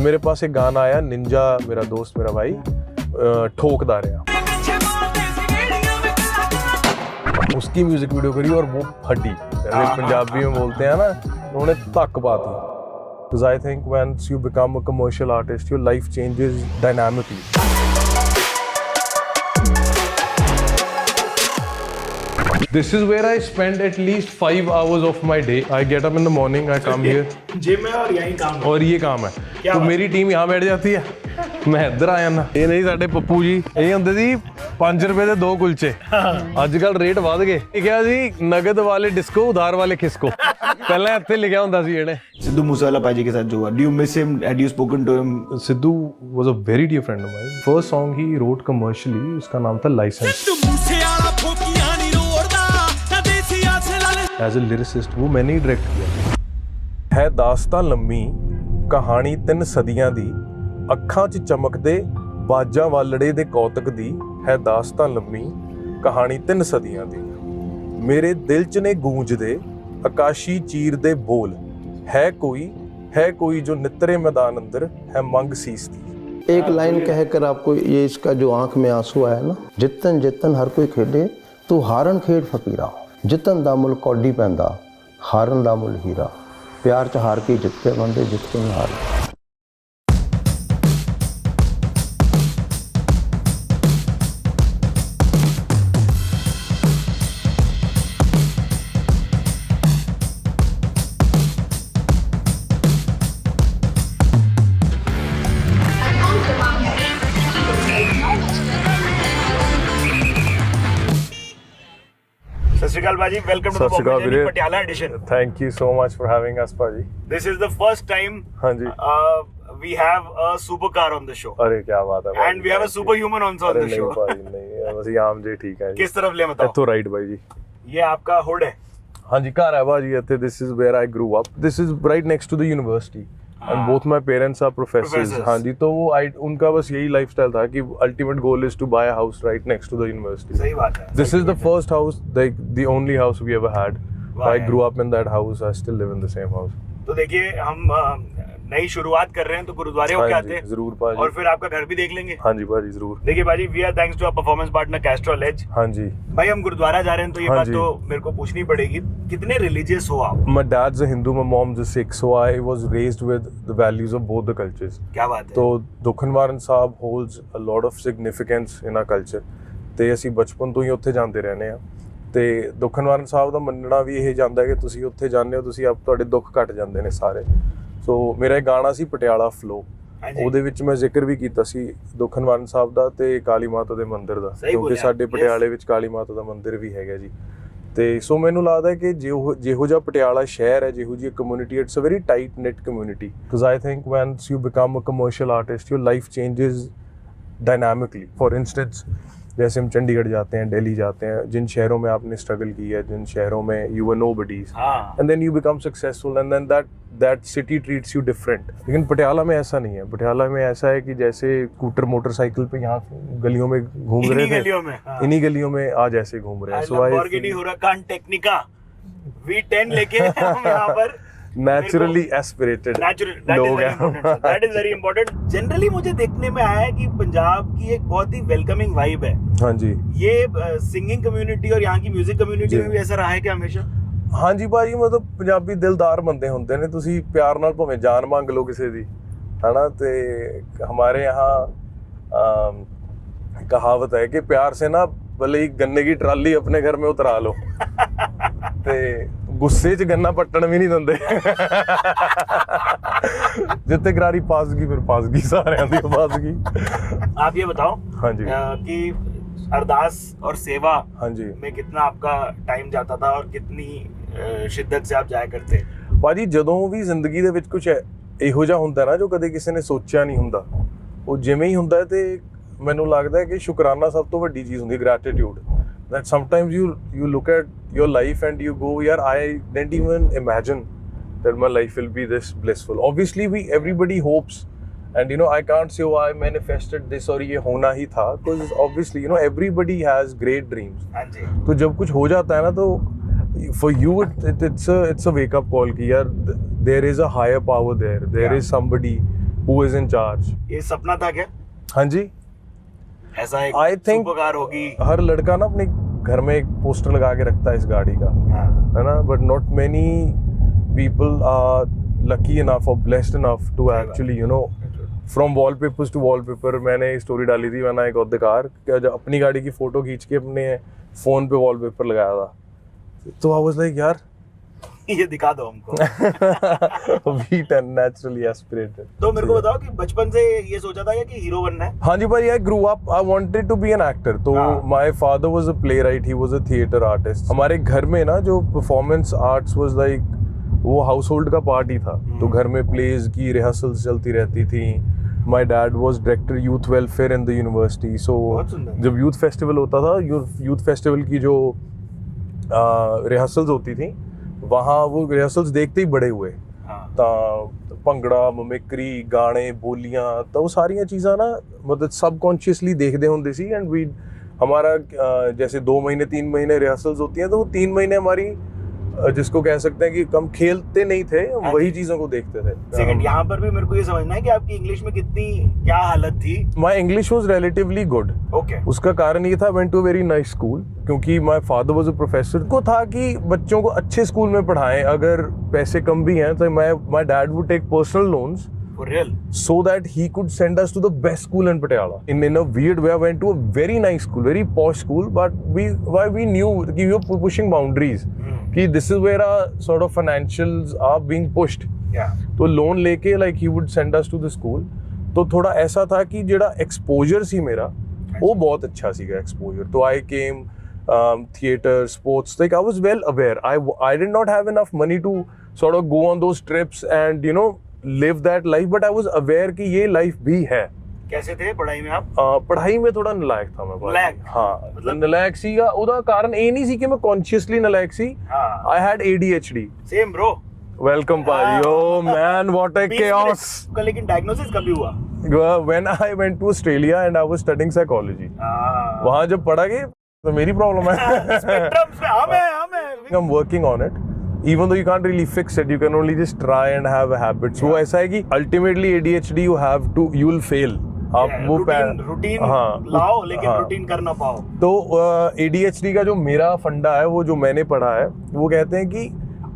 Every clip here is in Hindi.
मेरे पास एक गाना आया निंजा मेरा दोस्त मेरा भाई ठोकदा रहा, उसकी म्यूजिक वीडियो करी और वो फटी, पंजाबी में बोलते हैं ना, उन्होंने तक पाती। Because I think once you become a commercial artist, your life changes dynamically. This is where I spend at least 5 hours of my day. I get up in the morning, I come here. Gym में और यही काम है। और ये काम है। तो मेरी टीम यहाँ बैठ जाती है, मैं ਇੱਧਰ ਆ ਜਾਂਦਾ। ਇਹ ਨਹੀਂ ਸਾਡੇ ਪੱਪੂ ਜੀ, ਇਹ ਹੁੰਦੇ ਸੀ 5 ਰੁਪਏ ਦੇ 2 ਕੁਲਚੇ, ਅੱਜ ਕੱਲ ਰੇਟ ਵਧ ਗਏ। ਲਿਖਿਆ ਸੀ ਨਗਦ ਵਾਲੇ ਡਿਸਕੋ ਉਧਾਰ ਵਾਲੇ ਖਿਸਕੋ, ਪਹਿਲਾਂ ਇੱਥੇ ਲਿਖਿਆ ਹੁੰਦਾ ਸੀ ਇਹਨੇ। सिद्धू मूसेवाला पाजी के साथ जो हुआ, do you miss him? Had you spoken to him? Sidhu was a very dear friend of mine. First song he wrote commercially, उसका नाम था License. As a lyricist वो मैंने ही डायरेक्ट किया। है दास्तां लम्मी कहानी 3 सदियां दी, ਅੱਖਾਂ 'ਚ ਚਮਕਦੇ ਬਾਜਾਂ ਵਾਲੜੇ ਦੇ ਕੌਤਕ ਦੀ, ਹੈ ਦਾਸਤਾਂ ਲੰਮੀ ਕਹਾਣੀ 3 ਸਦੀਆਂ ਦੀ। ਮੇਰੇ ਦਿਲ 'ਚ ਨੇ ਗੂੰਜਦੇ ਆਕਾਸ਼ੀ ਚੀਰ ਦੇ ਬੋਲ, है कोई जो नितरे मैदान अंदर है मंग सीस दी। एक लाइन कहकर आपको ये इसका जो आंख में आंसू आया ना, जितन जितन हर कोई खेडे तू हारन खेड फकीरा, जितन दा मुल कौडी पैंदा हारन दा मुल हीरा, प्यार च हार के जित के बंदे जित के नहीं हार। सत श्री अकाल भाजी, welcome to the Bombay journey Patiala edition. Thank you so much for having us पाजी। This is the first time हाँ जी we have a supercar on the show अरे क्या बात है, and we have a superhuman also on the show। नहीं पाजी नहीं, बस आम जी ठीक है। किस तरफ ले बताओ? इत्थों राइट भाई जी। ये आपका हुड है? हाँ जी घर है भाजी इत्थे। This is where I grew up, this is right next to the university and both my parents are professors। हाँ जी, तो वो उनका बस यही लाइफस्टाइल था कि ultimate goal is to buy a house right next to the university। सही बात है। This is the first house, like the only house we ever had। I grew up in that house, I still live in the same house। तो देखिए हम नई शुरुआत कर रहे हैं तो गुरुद्वारे होके आते हैं जरूर पाजी, और फिर आपका घर भी देख लेंगे। हाँ जी पाजी जरूर। देखिए भाजी, we are thanks to our performance partner Castrol Edge. हाँ जी भाई हम गुरुद्वारा जा रहे हैं तो ये हाँ बात जी। तो मेरे को पूछनी पड़ेगी, कितने रिलीजियस हो आप? My dad's a Hindu, my mom's a Sikh, so I was raised with the values of both the cultures। क्या बात है। तो Dukhniwaran Sahib holds a lot of significance in our culture ਤੇ ਅਸੀਂ ਬਚਪਨ ਤੋਂ ਹੀ ਉੱਥੇ ਜਾਂਦੇ ਰਹਿੰਦੇ ਆ ਤੇ ਦੁਖਨਿਵਾਰਨ ਸਾਹਿਬ ਦਾ ਮੰਨਣਾ ਵੀ ਇਹ ਜਾਂਦਾ ਕਿ ਤੁਸੀਂ ਉੱਥੇ ਜਾਂਦੇ ਹੋ, ਤੁਸੀਂ ਤੁਹਾਡੇ ਦੁੱਖ ਘਟ ਜਾਂਦੇ ਨੇ ਸਾਰੇ। ਸੋ ਮੇਰਾ ਇੱਕ ਗਾਣਾ ਸੀ ਪਟਿਆਲਾ ਫਲੋ, ਉਹਦੇ ਵਿੱਚ ਮੈਂ ਜ਼ਿਕਰ ਵੀ ਕੀਤਾ ਸੀ ਦੁਖਨਿਵਾਰਨ ਸਾਹਿਬ ਦਾ ਤੇ ਕਾਲੀ ਮਾਤਾ ਦੇ ਮੰਦਿਰ ਦਾ, ਕਿਉਂਕਿ ਸਾਡੇ ਪਟਿਆਲੇ ਵਿੱਚ ਕਾਲੀ ਮਾਤਾ ਦਾ ਮੰਦਿਰ ਵੀ ਹੈਗਾ ਜੀ। ਤੇ ਸੋ ਮੈਨੂੰ ਲੱਗਦਾ ਕਿ ਜਿਹੋ ਜਿਹਾ ਪਟਿਆਲਾ ਸ਼ਹਿਰ ਹੈ, ਜਿਹੋ ਜਿਹੀ community, it's a very tight knit community. Because I think once you become a commercial artist your life changes dynamically. For instance जैसे हम चंडीगढ़ जाते हैं, दिल्ली जाते हैं, जिन शहरों में आपने स्ट्रगल किया है, जिन शहरों में you were nobodies and then you become successful and then that city treats you different. लेकिन पटियाला में ऐसा नहीं है। पटियाला में ऐसा है कि जैसे स्कूटर मोटरसाइकिल पे यहाँ गलियों में घूम रहे थे, इन्हीं गलियों में आज ऐसे घूम रहे हैं। सो लैम्बोर्गिनी हुराकान टेक्निका V10 लेके हम यहाँ पर नेचुरली एस्पिरेटेड लोग हैं। That is very important. Generally मुझे देखने में आया है कि पंजाब की एक बहुत ही वेलकमिंग वाइब है। हाँ जी, ये सिंगिंग कम्युनिटी और यहाँ की म्यूजिक कम्युनिटी में भी ऐसा रहा है कि हमेशा? हाँ जी भाजी, मतलब ਪੰਜਾਬੀ ਦਿਲਦਾਰ ਬੰਦੇ ਹੁੰਦੇ ਨੇ, ਤੁਸੀਂ ਪਿਆਰ ਨਾਲ ਭਾਵੇਂ ਜਾਨ ਮੰਗ ਲਓ ਕਿਸੇ ਦੀ, ਹਨਾ। ਤੇ हमारे यहाँ कहावत है कि प्यार से ना भले ही गन्ने की ट्राली अपने घर में उतरा लो ਤੇ ਗੁੱਸੇ 'ਚ ਗੰਨਾ ਪੱਟਣ ਵੀ ਨਹੀਂ ਦਿੰਦੇ। ਜਿੱਥੇ ਗਰਾਰੀ ਪਾਸ ਗਈ ਫਿਰ ਪਾਸ ਗਈ, ਸਾਰਿਆਂ ਦੀ ਪਾਸ ਗਈ। आप ये बताओ हाँ जी कि अरदास और सेवा हाँ जी में कितना आपका टाइम जाता था और कितनी शिद्दत से आप जाया करते? ਭਾਜੀ ਜਦੋਂ ਵੀ ਜ਼ਿੰਦਗੀ ਦੇ ਵਿੱਚ ਕੁਝ ਇਹੋ ਜਿਹਾ ਹੁੰਦਾ ਨਾ ਜੋ ਕਦੇ ਕਿਸੇ ਨੇ ਸੋਚਿਆ ਨਹੀਂ ਹੁੰਦਾ, ਉਹ ਜਿਵੇਂ ਹੀ ਹੁੰਦਾ ਤੇ ਮੈਨੂੰ ਲੱਗਦਾ ਹੈ ਕਿ ਸ਼ੁਕਰਾਨਾ ਸਭ ਤੋਂ ਵੱਡੀ ਚੀਜ਼ ਹੁੰਦੀ ਹੈ, gratitude. that sometimes you look at your life and you go, yaar, I didn't even imagine that my life will be this blissful। Obviously everybody hopes and I can't say, oh, I manifested this or ye hona hi tha, because obviously everybody has great dreams। हाँ जी। तो जब कुछ हो जाता है ना तो for you it's a wake up call कि यार there is a higher power there Yeah. is somebody who is in charge. ये सपना था क्या हाँ जी, ऐसा एक I think सुपर कार होगी? हर लड़का ना अपने घर में एक पोस्टर लगा के रखता है इस गाड़ी का, हाँ, है ना, but not many people are lucky enough or blessed enough to actually you know from wallpapers to wallpaper. मैंने स्टोरी डाली थी मैंने एक और कार जब अपनी गाड़ी की फोटो खींच के अपने फोन पे वॉलपेपर लगाया था, तो आई वाज लाइक यार ये दिखा दो हमको। we naturally aspirated. तो मेरे को बताओ कि बचपन से ये सोचा था कि हीरो बनना है? हाँ जी भाई, I grew up, I wanted to be an actor. तो हाँ. my father was a playwright, he was a theater artist. हमारे घर में ना जो performance arts was like वो हाउस होल्ड का पार्ट ही था, तो घर में प्लेज की रिहर्सल्स चलती रहती थी. My dad was director youth welfare in the university, so जब यूथ फेस्टिवल होता था, यूथ फेस्टिवल की जो रिहर्सल्स होती थी वहाँ वो रिहर्सल्स देखते ही बड़े हुए. ਭੰਗੜਾ ਮਮਿਕਰੀ ਗਾਣੇ ਬੋਲੀਆਂ ਤਾਂ ਉਹ ਸਾਰੀਆਂ ਚੀਜ਼ਾਂ ਨਾ ਮਤਲਬ सबकॉन्शियसली देखते होंगे सी. एंड वी हमारा जैसे 2 महीने 3 महीने रिहर्सल्स होती हैं, तो वो 3 महीने हमारी जिसको कह सकते हैं कि हम खेलते नहीं थे, वही चीजों को देखते थे. सेकंड यहाँ पर भी मेरे को ये समझना है कि आपकी इंग्लिश में कितनी क्या हालत थी? My English was relatively good. Okay. उसका कारण ये था went to very nice school, क्योंकि my father was a professor. को था कि बच्चों को अच्छे स्कूल में पढ़ाएं, अगर पैसे कम भी हैं तो my dad would take personal loans For real? so that he could send us to the best school in Patiala. In a weird way, I went to a very nice school, very posh school, but we knew that we were pushing boundaries. कि this is where our sort of financials are being pushed. Yeah. तो लोन लेके like he would send us to the school. तो थोड़ा ऐसा था कि जेड़ा exposure सी मेरा वो बहुत अच्छा सीगा exposure. तो I came theater, sports, like I was well aware. I did not have enough money to sort of go on those trips and you know live that life, but I was aware कि ये life भी है. कैसे थे पढ़ाई में आप? पढ़ाई में थोड़ा नलायक था मैं. नलायक? हाँ, मतलब नलायक सीगा. ਉਹਦਾ ਕਾਰਨ ਇਹ ਨਹੀਂ ਸੀ ਕਿ ਮੈਂ consciously ਨਲਾਇਕ ਸੀ. I had ADHD. Same bro. Welcome भाई. Oh man, what a chaos. लेकिन डायग्नोसिस कभी हुआ? When I went to Australia and I was studying psychology. वहाँ जब पढ़ा कि तो मेरी प्रॉब्लम है. Spectrums पे हमें I'm working on it. Even though you can't really fix it, you can only just try and have a habit. So ऐसा है कि ultimately ADHD you will fail. आप वो रूटीन लाओ लेकिन रूटीन कर ना पाओ. तो ADHD का जो मेरा फंडा है, वो जो मैंने पढ़ा है, वो कहते हैं कि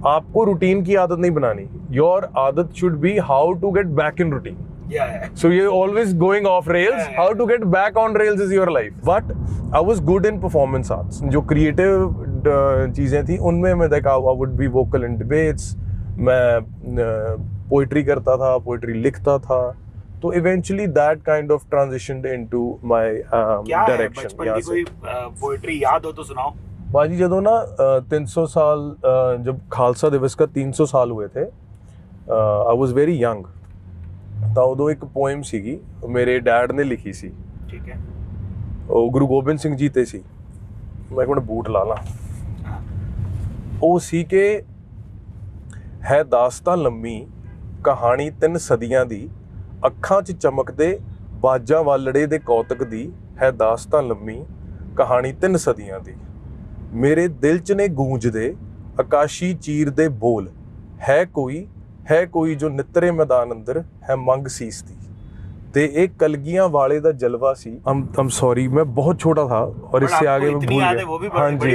आपको रूटीन की आदत नहीं बनानी. योर आदत should be how to get back in routine. So you're always going off rails. How to get back on rails is your life. But I was good in performance arts. जो creative चीजें थी उनमें मैं देखा I would be vocal in debates. मैं poetry करता था, poetry लिखता था. तो eventually that kind of transitioned into my direction. बचपन की कोई poetry याद हो तो सुनाओ. बाजी ਜਦੋਂ ना 300 साल जब खालसा दिवस का 300 साल हुए थे, I was very young. ਤਾਂ ਉਦੋਂ ਇੱਕ ਪੋਇਮ ਸੀਗੀ ਮੇਰੇ ਡੈਡ ਨੇ ਲਿਖੀ ਸੀ. ਠੀਕ ਹੈ. ਉਹ ਗੁਰੂ ਗੋਬਿੰਦ ਸਿੰਘ ਜੀ ਤੇ ਸੀ. ਮੈਂ ਇੱਕ ਮਿੰਟ ਬੂਟ ਲਾ ਲਾਂ. ਉਹ ਸੀ ਕਿ ਹੈ ਦਾਸਤਾਂ ਲੰਮੀ ਕਹਾਣੀ 3 ਸਦੀਆਂ ਦੀ, ਅੱਖਾਂ 'ਚ ਚਮਕਦੇ ਬਾਜਾਂ ਵਾਲੜੇ ਦੇ ਕੌਤਕ ਦੀ, ਹੈ ਦਾਸਤਾਂ ਲੰਮੀ ਕਹਾਣੀ 3 ਸਦੀਆਂ ਦੀ, ਮੇਰੇ ਦਿਲ 'ਚ ਨੇ ਗੂੰਜਦੇ ਆਕਾਸ਼ੀ ਚੀਰ ਦੇ ਬੋਲ, है कोई जो नितरे मैदान अंदर है मंग सीस दी. ते एक कलगियां वाले दा जलवा सी. I'm sorry, मैं बहुत छोटा था और इससे आगे मैं भूल गया. हाँ जी,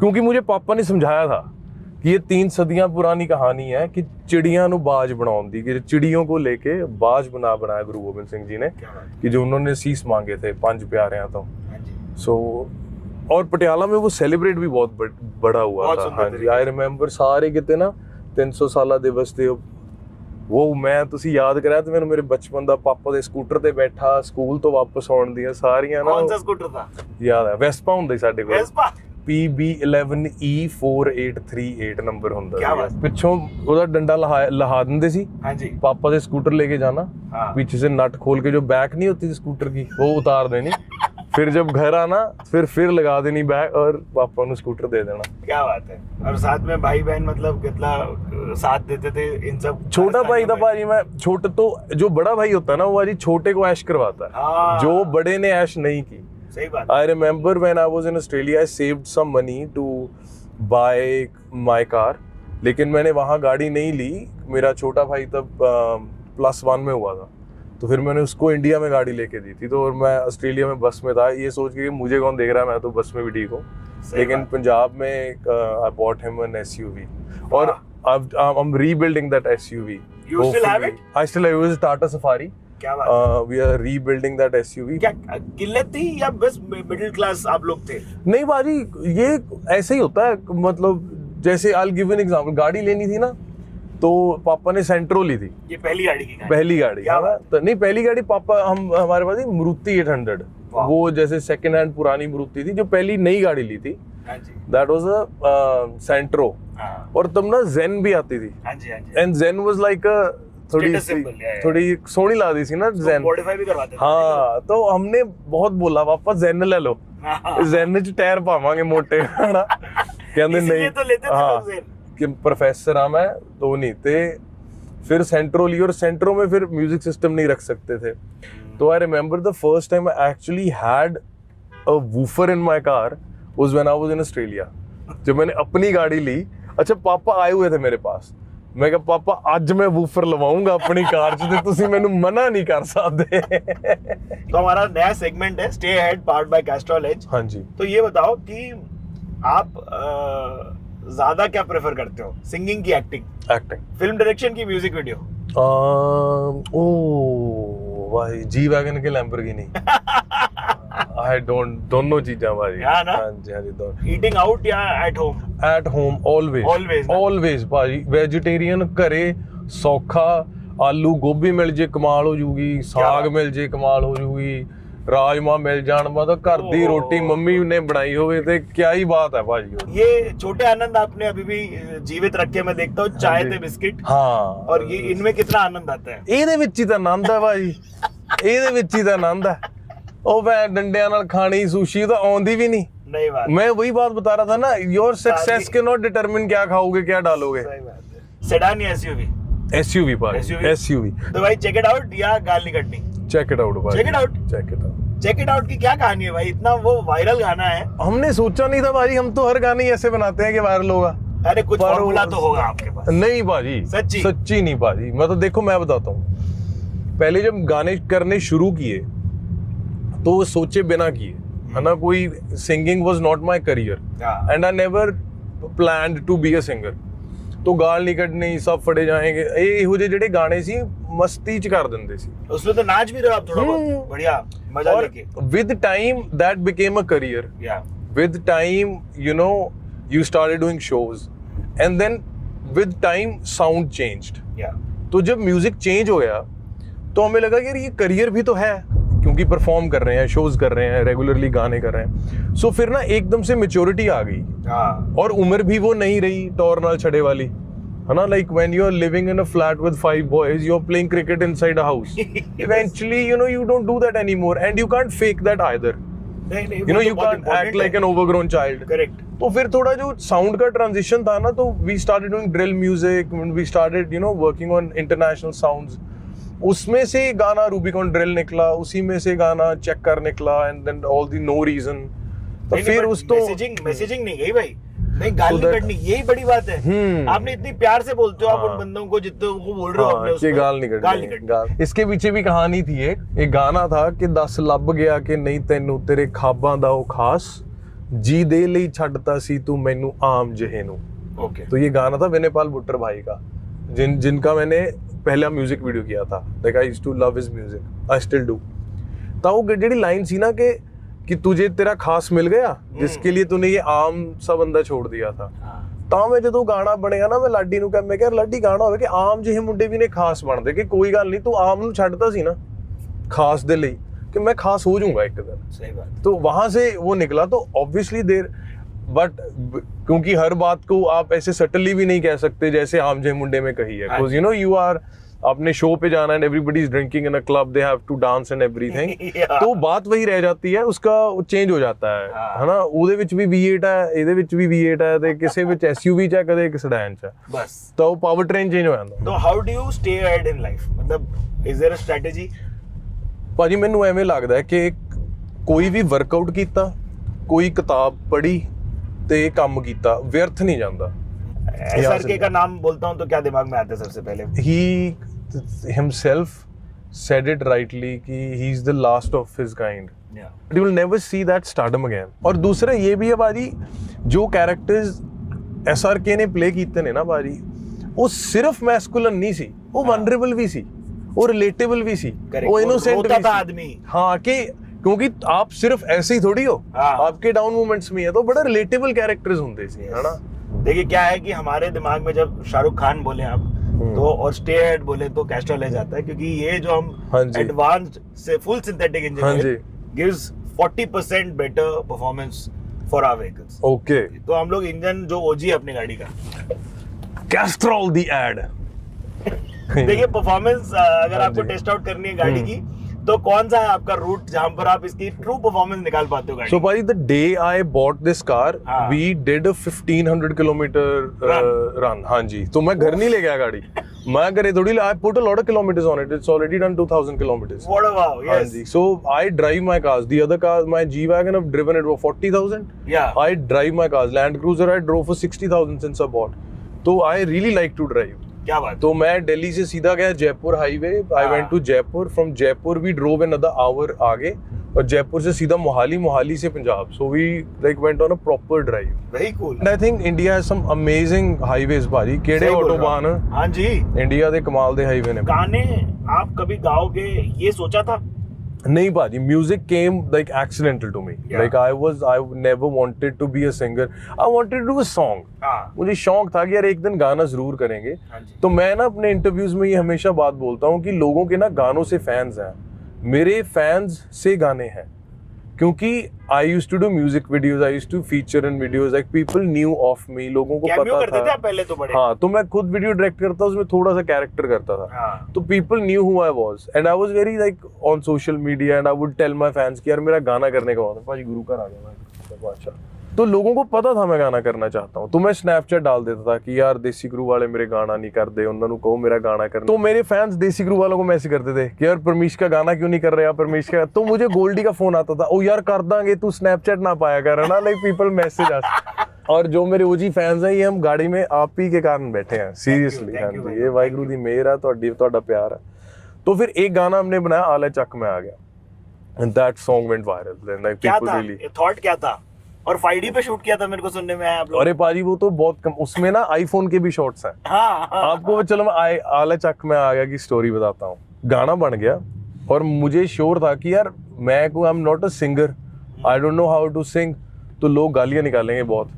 क्योंकि मुझे पापा ने समझाया था कि ये 3 सदियां पुरानी कहानी है कि चिड़ियां नु बाज बनाउन दी, कि चिड़ियों को लेके बाज बनाया गुरु गोबिंद सिंह जी ने, कि जो उन्होंने सीस मांगे थे 5 प्यारियां तो. सो और पटियाला में वो सेलिब्रेट भी बहुत बड़ा हुआ था. हाँ जी, आई रिमेंबर सारे किते ना 300 ਸਾਲਾ ਦਿਵਸ ਤੇ ਉਹ ਮੈਂ ਤੁਸੀਂ ਯਾਦ ਕਰਿਆ ਤੇ ਮੈਨੂੰ ਮੇਰੇ ਬਚਪਨ ਦਾ ਪਾਪਾ ਦੇ ਸਕੂਟਰ ਤੇ ਬੈਠਾ ਸਕੂਲ ਤੋਂ ਵਾਪਸ ਆਉਣ ਦੀਆਂ ਸਾਰੀਆਂ ਨਾ. ਕੌਣ ਸਾ ਸਕੂਟਰ ਥਾ? ਯਾਦ ਹੈ, ਵੈਸਪਾ ਹੁੰਦਾ ਸੀ ਸਾਡੇ ਕੋਲ. ਵੈਸਪਾ PB11E4838 ਨੰਬਰ ਹੁੰਦਾ ਸੀ. ਪਿੱਛੋਂ ਉਹਦਾ ਡੰਡਾ ਲਹਾ ਦਿੰਦੇ ਸੀ. ਹਾਂਜੀ. पापा से स्कूटर लेके जाना, पीछे से नट खोल के जो बैक नहीं होती थी स्कूटर की वो उतार देनी, फिर जब घर आना फिर लगा देनी बैक और पापा ने स्कूटर दे देना. क्या बात है. और साथ में भाई बहन मतलब कितना साथ देते थे इन सब? छोटा भाई था भाजी. मैं छोटे तो जो बड़ा भाई होता है ना वो भाजी छोटे को ऐश करवाता है, जो बड़े ने ऐश नहीं की. सही बात. I remember when I was in Australia, I saved some money to buy my car, लेकिन मैंने वहाँ गाड़ी नहीं ली। मेरा छोटा भाई तब +1 में हुआ था, तो फिर मैंने उसको इंडिया में गाड़ी लेके दी थी। तो और मैं ऑस्ट्रेलिया में बस में था, ये सोच के कि मुझे कौन देख रहा है, मैं तो बस में भी ठीक हूँ। लेकिन पंजाब में I bought him an SUV, और I'm rebuilding that SUV. You still have it? I still have it. It was Tata Safari. क्या बात है? We are rebuilding that SUV. क्या किल्लत थी या बस मिडिल क्लास आप लोग थे? नहीं बाजी, ये ऐसे ही होता है। मतलब जैसे I'll give you an example, गाड़ी लेनी थी ना, तो पापा ने सेंट्रो ली थी। ये पहली गाड़ी की कहानी। पहली गाड़ी, क्या बात? तो नहीं, पहली गाड़ी पापा हमारे पास थी मारुति 800। वो जैसे सेकंड हैंड पुरानी मारुति थी, जो पहली नई गाड़ी ली थी। हाँ जी। That was a सेंट्रो। हाँ। और तब ना जेन भी आती थी। हाँ जी, हाँ जी। And then was like Status symbol, yeah. थोड़ी सोनी लगती सी ना जेन। मॉडिफाई भी करवाते थे। हाँ, तो हमने बहुत बोला पापा जेन ले लो, हाँ। जेन च टायर पावांगे मोटे। कहंदे इसीलिए नहीं, तो लेते थे हाँ, लोग ज़ेन। कि प्रोफेसर हाँ मैं तो नहीं थे। फिर सेंट्रो ली, और सेंट्रो में फिर म्यूजिक सिस्टम नहीं रख सकते थे। तो I remember the first time I actually had a woofer in my car was when I was in Australia. जब मैंने अपनी गाड़ी ली, अच्छा पापा आए हुए थे मेरे पास, मैं कहा पापा आज मैं वूफर लवाऊंगा अपनी कार च, ते तुसी मैनू मना नहीं कर सकते। तो हमारा नया सेगमेंट है stay ahead powered by Castrol Edge. हाँ जी। तो ये बताओ कि आप ज्यादा क्या प्रेफर करते हो, सिंगिंग की एक्टिंग, एक्टिंग, फिल्म डायरेक्शन की म्यूजिक वीडियो? ओ भाई, जी वैगन के लैम्बोर्गिनी। आई डोंट, दोनों चीजें भाई। हाँ ना? हाँ जी, हाँ जी, दोनों। ईटिंग आउट या at home? At home always, Always ना? ऑलवेज भाजी। वेजिटेरियन घरे सौखा, आलू गोभी मिल जे कमाल हो जूगी, साग बात? मिल जे कमाल हो जूगी, राजमा मिल जान, मतलब घर दी ओह। रोटी मम्मी ने बनाई होवे ते क्या ही बात है भाजी। ये छोटे आनंद आपने अभी भी जीवित रखे, मैं देखता हूँ चाय ते बिस्किट, हाँ, और ये इनमें कितना आनंद आता है। ਇਹਦੇ ਵਿੱਚ ਹੀ ਤਾਂ ਆਨੰਦ ਹੈ ਭਾਜੀ, ਇਹਦੇ ਵਿੱਚ ਹੀ ਤਾਂ ਆਨੰਦ ਹੈ। ਉਹ ਮੈਂ ਡੰਡਿਆਂ ਨਾਲ ਖਾਣੀ ਸੁਸ਼ੀ ਤਾਂ ਆਉਂਦੀ ਵੀ नहीं। नई बात। मैं वही बात बता रहा था ना, योर सक्सेस के नॉट डिटरमिन क्या खाओगे क्या डालोगे। सही बात है। सेडान या एसयूवी? SUV भाई, SUV? SUV। तो भाई चेक इट आउट या गाल नहीं कटनी? चेक इट आउट भाई, Check it out? Check it out. Check it out की क्या कहानी है भाई, इतना वो वायरल गाना है। हमने सोचा नहीं था भाजी, हम तो हर गाने ही ऐसे बनाते हैं कि वायरल होगा। अरे कुछ पर फॉर्मूला वो- तो होगा आपके पास। नहीं भाजी, सच्ची? सच्ची नहीं भाजी। मैं तो देखो मैं बताता हूँ, पहले जब गाने करने शुरू किए तो वो सोचे बिना किए, है ना। कोई singing was not my career, हाँ। And I never planned to be a singer. तो गाल नहीं कटनी, सब फड़े जाएंगे, ਇਹੋ ਜਿਹੇ ਜਿਹੜੇ ਗਾਣੇ ਸੀ ਮਸਤੀ ਚ ਕਰ ਦਿੰਦੇ ਸੀ। उसमें तो नाच भी रहे हो आप थोड़ा बहुत, बढ़िया मजा और लेके। With time that became a career. या With time, you know, you started doing shows, and then with time sound changed. या तो जब म्यूजिक चेंज हो गया तो हमें लगा कि यार ये करियर भी तो है, क्योंकि परफॉर्म कर रहे हैं, शोज कर रहे हैं, रेगुलरली गाने कर रहे हैं। सो फिर ना एकदम से मेच्योरिटी आ गई, हाँ। और उम्र भी वो नहीं रही टौर नाल छड़े वाली, है ना। Like when you are living in a flat with 5 boys, you are playing cricket inside a house. Eventually, you know, you don't do that anymore, and you can't fake that either. नहीं You know, you can't act like an overgrown child. Correct. तो फिर थोड़ा जो साउंड का ट्रांजिशन था ना, तो we started doing drill music, we started you know working on international sounds. उसमें से गाना रूबिकॉन ड्रिल निकला, उसी में से गाना चेक कर निकला, and then all the no reason. तो फिर उस तो मैसेजिंग नहीं गई भाई, नहीं गाल So नहीं that- कटनी, यही बड़ी बात है। आपने इतनी प्यार से बोलते हो आप हाँ। उन बंदों को जितने को बोल रहे हो हाँ, अपने कि उसमें, गाल नहीं गाल नहीं कटनी, कटनी। इसके पीछे भी कहानी थी। एक गाना था कि 10 ਲੱਭ ਗਿਆ ਕਿ ਨਹੀਂ ਤੈਨੂੰ ਤੇਰੇ ਖਾਬਾਂ ਦਾ ਉਹ ਖਾਸ, जी दे ਲਈ ਛੱਡਤਾ ਸੀ ਤੂੰ ਮੈਨੂੰ ਆਮ ਜਿਹੇ ਨੂੰ। ओके। तो ये गाना था विनयपाल बुट्टर भाई का, जिनका मैंने पहला म्यूजिक वीडियो किया था। Like I used to love his music, I still do. तो वो ਜਿਹੜੀ लाइन सी ना कि तुझे तेरा खास मिल गया जिसके लिए तूने ये आम सा बंदा छोड़ दिया था। ਤਾਂ ਮੈਂ ਜਦੋਂ ਗਾਣਾ ਬਣਿਆ ਨਾ, ਮੈਂ ਲਾਡੀ ਨੂੰ ਕਿਹਾ, ਮੈਂ ਕਿਹਾ ਲਾਡੀ ਗਾਣਾ ਹੋਵੇ ਕਿ ਆਮ ਜਿਹੇ ਮੁੰਡੇ ਵੀ ਨੇ ਖਾਸ ਬਣਦੇ, ਕਿ ਕੋਈ ਗੱਲ ਨਹੀਂ, ਤੂੰ ਆਮ ਨੂੰ ਛੱਡਦਾ ਸੀ ਨਾ ਖਾਸ ਦੇ ਲਈ, कि मैं खास हो जाऊंगा एक दिन। सही बात। तो वहां से वो निकला। तो ऑब्वियसली देर बट क्योंकि हर बात को आप ऐसे सटली भी नहीं कह सकते जैसे आम जे मुंडे में कही है, because you know you are अपने शो पे जाना and everybody is drinking in a club, they have to dance and everything. Yeah. तो बात वही रह जाती है, उसका चेंज हो जाता है ना। ਉਹਦੇ ਵਿੱਚ ਵੀ V8 ਹੈ, ਇਹਦੇ ਵਿੱਚ ਵੀ V8 ਹੈ, ਤੇ ਕਿਸੇ ਵਿੱਚ SUV ਚ ਹੈ, ਕਦੇ ਇੱਕ ਸੈਡਾਨ ਚ ਹੈ, बस। ਤਾਂ ਉਹ ਪਾਵਰ ਟ੍ਰੇਨ ਚੇਂਜ ਹੋ ਜਾਂਦਾ। तो how do you stay ahead in life, मतलब इज देयर अ स्ट्रेटजी? ਭਾਜੀ ਮੈਨੂੰ ਐਵੇਂ ਲੱਗਦਾ ਹੈ ਕਿ ਕੋਈ ਵੀ ਵਰਕਆਊਟ ਕੀਤਾ, ਕੋਈ ਕਿਤਾਬ ਪੜ੍ਹੀ, ਤੇ ਕੰਮ ਕੀਤਾ ਵਿਅਰਥ ਨਹੀਂ ਜਾਂਦਾ। SRK का नाम बोलता हूँ तो क्या दिमाग में आता है सबसे पहले? He himself said it rightly कि he is the last of his kind. Yeah. You will never see that stardom again. और दूसरा ये भी है बाजी, जो कैरेक्टर्स SRK ने प्ले कीते ने ना बाजी, वो सिर्फ मैस्कुलन नहीं सी, वो वनरेबल भी सी, वो रिलेटेबल भी सी, वो इनोसेंट भी था सी। आदमी। हाँ कि क्योंकि आप सिर्फ ऐसे ही थोड़ी हो, आपके डाउन मोमेंट्स में है तो बड़ा रिलेटेबल कैरेक्टर्स होंगे सी, है ना। देखिए क्या है कि हमारे दिमाग में जब शाहरुख खान बोले आप तो और स्टे हेड बोले तो कैस्ट्रॉल ले जाता है, क्योंकि ये जो हम एडवांस्ड से full synthetic engine gives 40% better performance for our vehicles. Okay, तो हम लोग इंजन जो ओजी है अपनी गाड़ी का, कैस्ट्रॉल दी एड। देखिए परफॉर्मेंस अगर आपको टेस्ट आउट करनी है गाड़ी की तो कौन सा है आपका रूट जहां पर आप इसकी ट्रू परफॉर्मेंस निकाल पाते हो गाड़ी? So buddy, the day I bought this car, we did a 1500 kilometer run. हाँ जी, तो मैं घर नहीं ले गया गाड़ी, मैं घरे थोड़ी, I put a lot of kilometers on it. It's already done 2000 kilometers. What a wow, yes. हाँ जी, so I drive my cars. The other cars, my G-Wagon, I've driven it for 40,000. Yeah. I drive my cars. Land Cruiser I drove for 60,000 since I bought. So I really like to drive. क्या बात? तो मैं दिल्ली से सीधा गया Jaipur highway, I went to Jaipur, from Jaipur we drove another hour आगे, और जयपुर से सीधा मोहाली, मोहाली से Punjab, so we like went on a proper drive. Very cool. And I think India has some amazing highways भाजी, केड़े ऑटोबान। हां जी, इंडिया दे कमाल दे हाईवे ने। गाने आप कभी गाओगे ये सोचा था? नहीं भाजी, music came like accidental to me, like I never wanted to be a singer, I wanted to do a song. मुझे शौक था कि यार एक दिन गाना जरूर करेंगे। तो मैं ना अपने इंटरव्यूज में ये हमेशा बात बोलता हूँ कि लोगों के ना गानों से फैंस हैं, मेरे फैंस से गाने हैं, क्योंकि I used to do music videos, I used to feature in videos, like people knew of me, लोगों को पता करते था। थे पहले तो बड़े। हाँ, तो मैं खुद वीडियो डायरेक्ट करता, उसमें थोड़ा सा कैरेक्टर करता था, तो people knew who I was, and I was very like on social media, and I would tell my fans कि यार मेरा गाना करने का होता है, भाई गुरु घर आ गया मैं, अच्छा। तो लोगों को पता था मैं गाना करना चाहता हूँ, तो मैं स्नैपचैट डाल देता था कि यार देसी गुरु वाले मेरे गाना नहीं करते, उन्होंने कहो मेरा गाना करना। तो मेरे फैंस देसी गुरु वालों को मैसेज करते थे कि यार परमीश का गाना क्यों नहीं कर रहे, परमीश का। तो मुझे गोल्डी का फोन आता था, ओ यार कर दांगे, तू स्नैपचैट ना पाया कर, ना, लाइक पीपल मैसेज आस। और जो मेरे ओजी फैंस हैं, ये हम गाड़ी में आप ही के कारण बैठे हैं, सीरियसली। हाँ जी, ये वाहिगुरु दी मेहर है, ਤੁਹਾਡਾ प्यार है। तो फिर एक गाना हमने बनाया, आले चक में आ गया, and that song went viral, and like people really. Thought क्या था? और 5D पे शूट किया था, मेरे को सुनने में आया आप लोग। अरे पाजी वो तो बहुत कम, उसमें ना आईफोन के भी शॉट्स हैं। हाँ। आपको चलो मैं आले चक में आ गया की स्टोरी बताता हूँ। गाना बन गया और मुझे श्योर था कि यार मैं I am not a singer, I don't know how to sing, तो लोग गालियां निकालेंगे बहुत,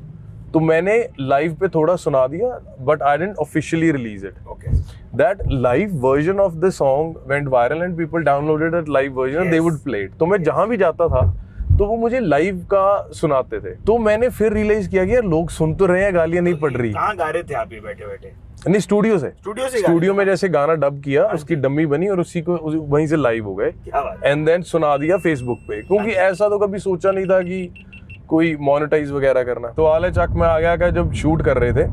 तो मैंने लाइव पे थोड़ा सुना दिया, but I didn't officially release it. Okay. That live version of the song went viral and people downloaded that live version, they would play it. तो मैं जहां भी जाता था तो वो मुझे लाइव का सुनाते थे, तो मैंने फिर रियलाइज किया कि यार लोग सुन तो रहे हैं, गालियां नहीं पड़ रही। कहाँ गा रहे थे आप ये बैठे बैठे? नहीं, स्टूडियो से स्टूडियो में जैसे गाना डब किया, उसकी डम्मी बनी और उसी को वहीं से लाइव हो गए, एंड देन सुना दिया फेसबुक पे, क्योंकि ऐसा तो कभी सोचा नहीं था कि कोई मोनेटाइज वगैरह करना। तो आले चक में आ गया का जब शूट कर रहे थे,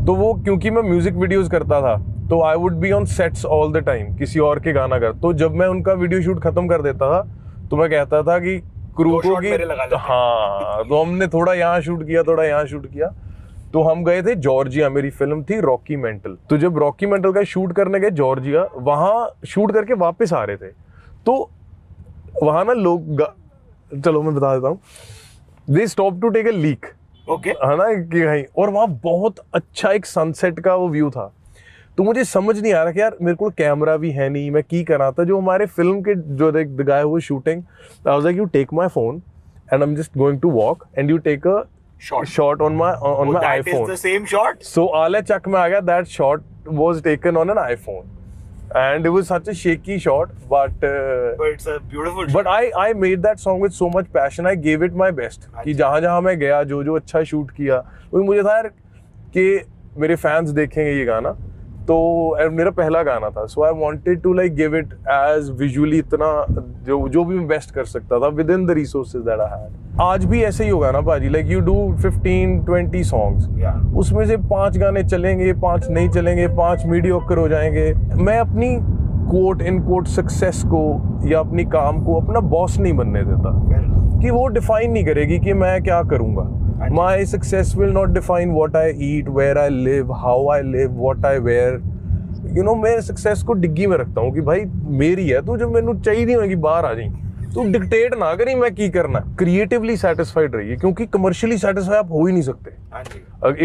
तो वो क्योंकि मैं म्यूजिक वीडियोस करता था, तो I would be on sets all the time, किसी और के गाना कर, तो जब मैं उनका वीडियो शूट खत्म कर देता था तो मैं कहता था कि क्रू को कि हाँ, तो हमने थोड़ा यहाँ शूट किया, थोड़ा यहाँ शूट किया। तो हम गए थे जॉर्जिया, मेरी फिल्म थी रॉकी मेंटल, तो जब रॉकी मेंटल का शूट करने गए जॉर्जिया, वहाँ शूट करके वापस आ रहे थे, तो वहाँ ना लोग चलो मैं बता देता हूँ, they stop to take a leak, okay, है ना कि कहीं, और वहाँ बहुत अच्छा एक सनसेट का वो व्यू था। तो मुझे समझ नहीं आ रहा कि यार मेरे को कैमरा भी है नहीं, मैं की करा था। जो हमारे फिल्म के जो द गाय हुए शूटिंग, I was like you take my phone and I am just going to walk and you take a shot on my iPhone. That is the same shot. So आले चक में आ गया, that shot was taken on an iPhone and it was such a shaky shot, but it's a beautiful shot. But I made that song with so much passion, I gave it my best कि जहाँ मैं गया, जो अच्छा शूट किया, वो मुझे था यार कि मेरे फैंस देखेंगे ये गाना, तो मेरा पहला गाना था, so I wanted to like give it as visually इतना जो भी मैं बेस्ट कर सकता था within the resources that I had. आज भी ऐसे ही होगा ना बाजी, लाइक यू डू 15-20 सॉन्ग्स, उसमें से 5 गाने चलेंगे, 5 नहीं चलेंगे, 5 मीडियोकर हो जाएंगे। मैं अपनी कोट इन कोट सक्सेस को या अपनी काम को अपना बॉस नहीं बनने देता, कि वो डिफाइन नहीं करेगी कि मैं क्या करूंगा। My success will not define what I eat, where I live, how I live, what I wear. You know, मैं सक्सेस को डिग्गी में रखता हूँ कि भाई मेरी है, तू जब मैनू चाहिए होगी बाहर आ जाई, तू डिक्टेट ना करी मैं की करना। क्रिएटिवली सेटिस्फाइड रहिए, क्योंकि कमर्शियली सेटिस्फाई आप हो ही नहीं सकते।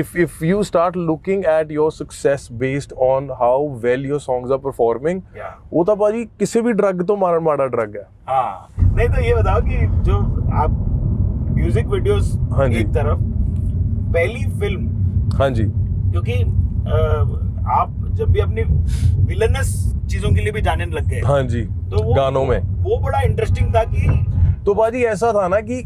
If you start looking at your success based on how well your songs are performing, वो तो भाजी किसी भी ड्रग तो माड़ा ड्रग है। हाँ, नहीं तो ये बताओ कि जो आप म्यूजिक वीडियोस एक तरफ, पहली फिल्म, हाँ जी, क्योंकि आप जब भी अपनी विलनस चीजों के लिए भी जाने लग गए, हाँ जी, तो वो गानों में वो बड़ा इंटरेस्टिंग था कि तो बाजी ऐसा था ना कि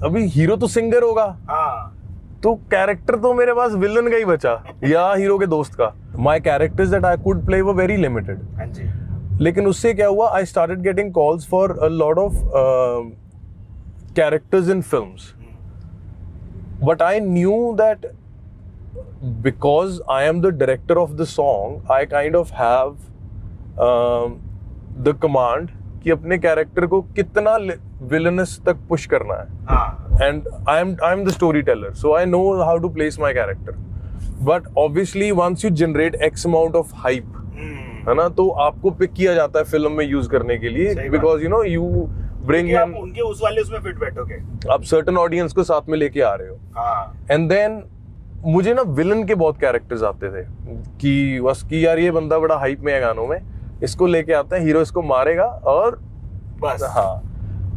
अभी हीरो तो सिंगर होगा, हाँ, तो कैरेक्टर तो मेरे पास विलन का ही बचा या हीरो के दोस्त का। My characters that I could play were very limited. हाँ जी, लेकिन उससे क्या हुआ, I started getting calls for a lot of characters in films, but I knew that because I am the director of the song, I kind of have the command कि अपने कैरेक्टर को कितना villainous तक पुश करना है। हाँ, and I'm the storyteller, so I know how to place my character. But obviously once you generate X amount of hype, है ना, तो आपको पिक किया जाता है फिल्म में यूज करने के लिए, because you know you bring in, उनके उस वाले उसमें फिट बैठोगे, आप certain audience को साथ में लेके आ रहे हो। हाँ, and then मुझे ना विलन के बहुत कैरेक्टर्स आते थे कि बस कि यार ये बंदा बड़ा हाइप में है गानों में, इसको लेके आता है, हीरो इसको मारेगा और बस। हाँ,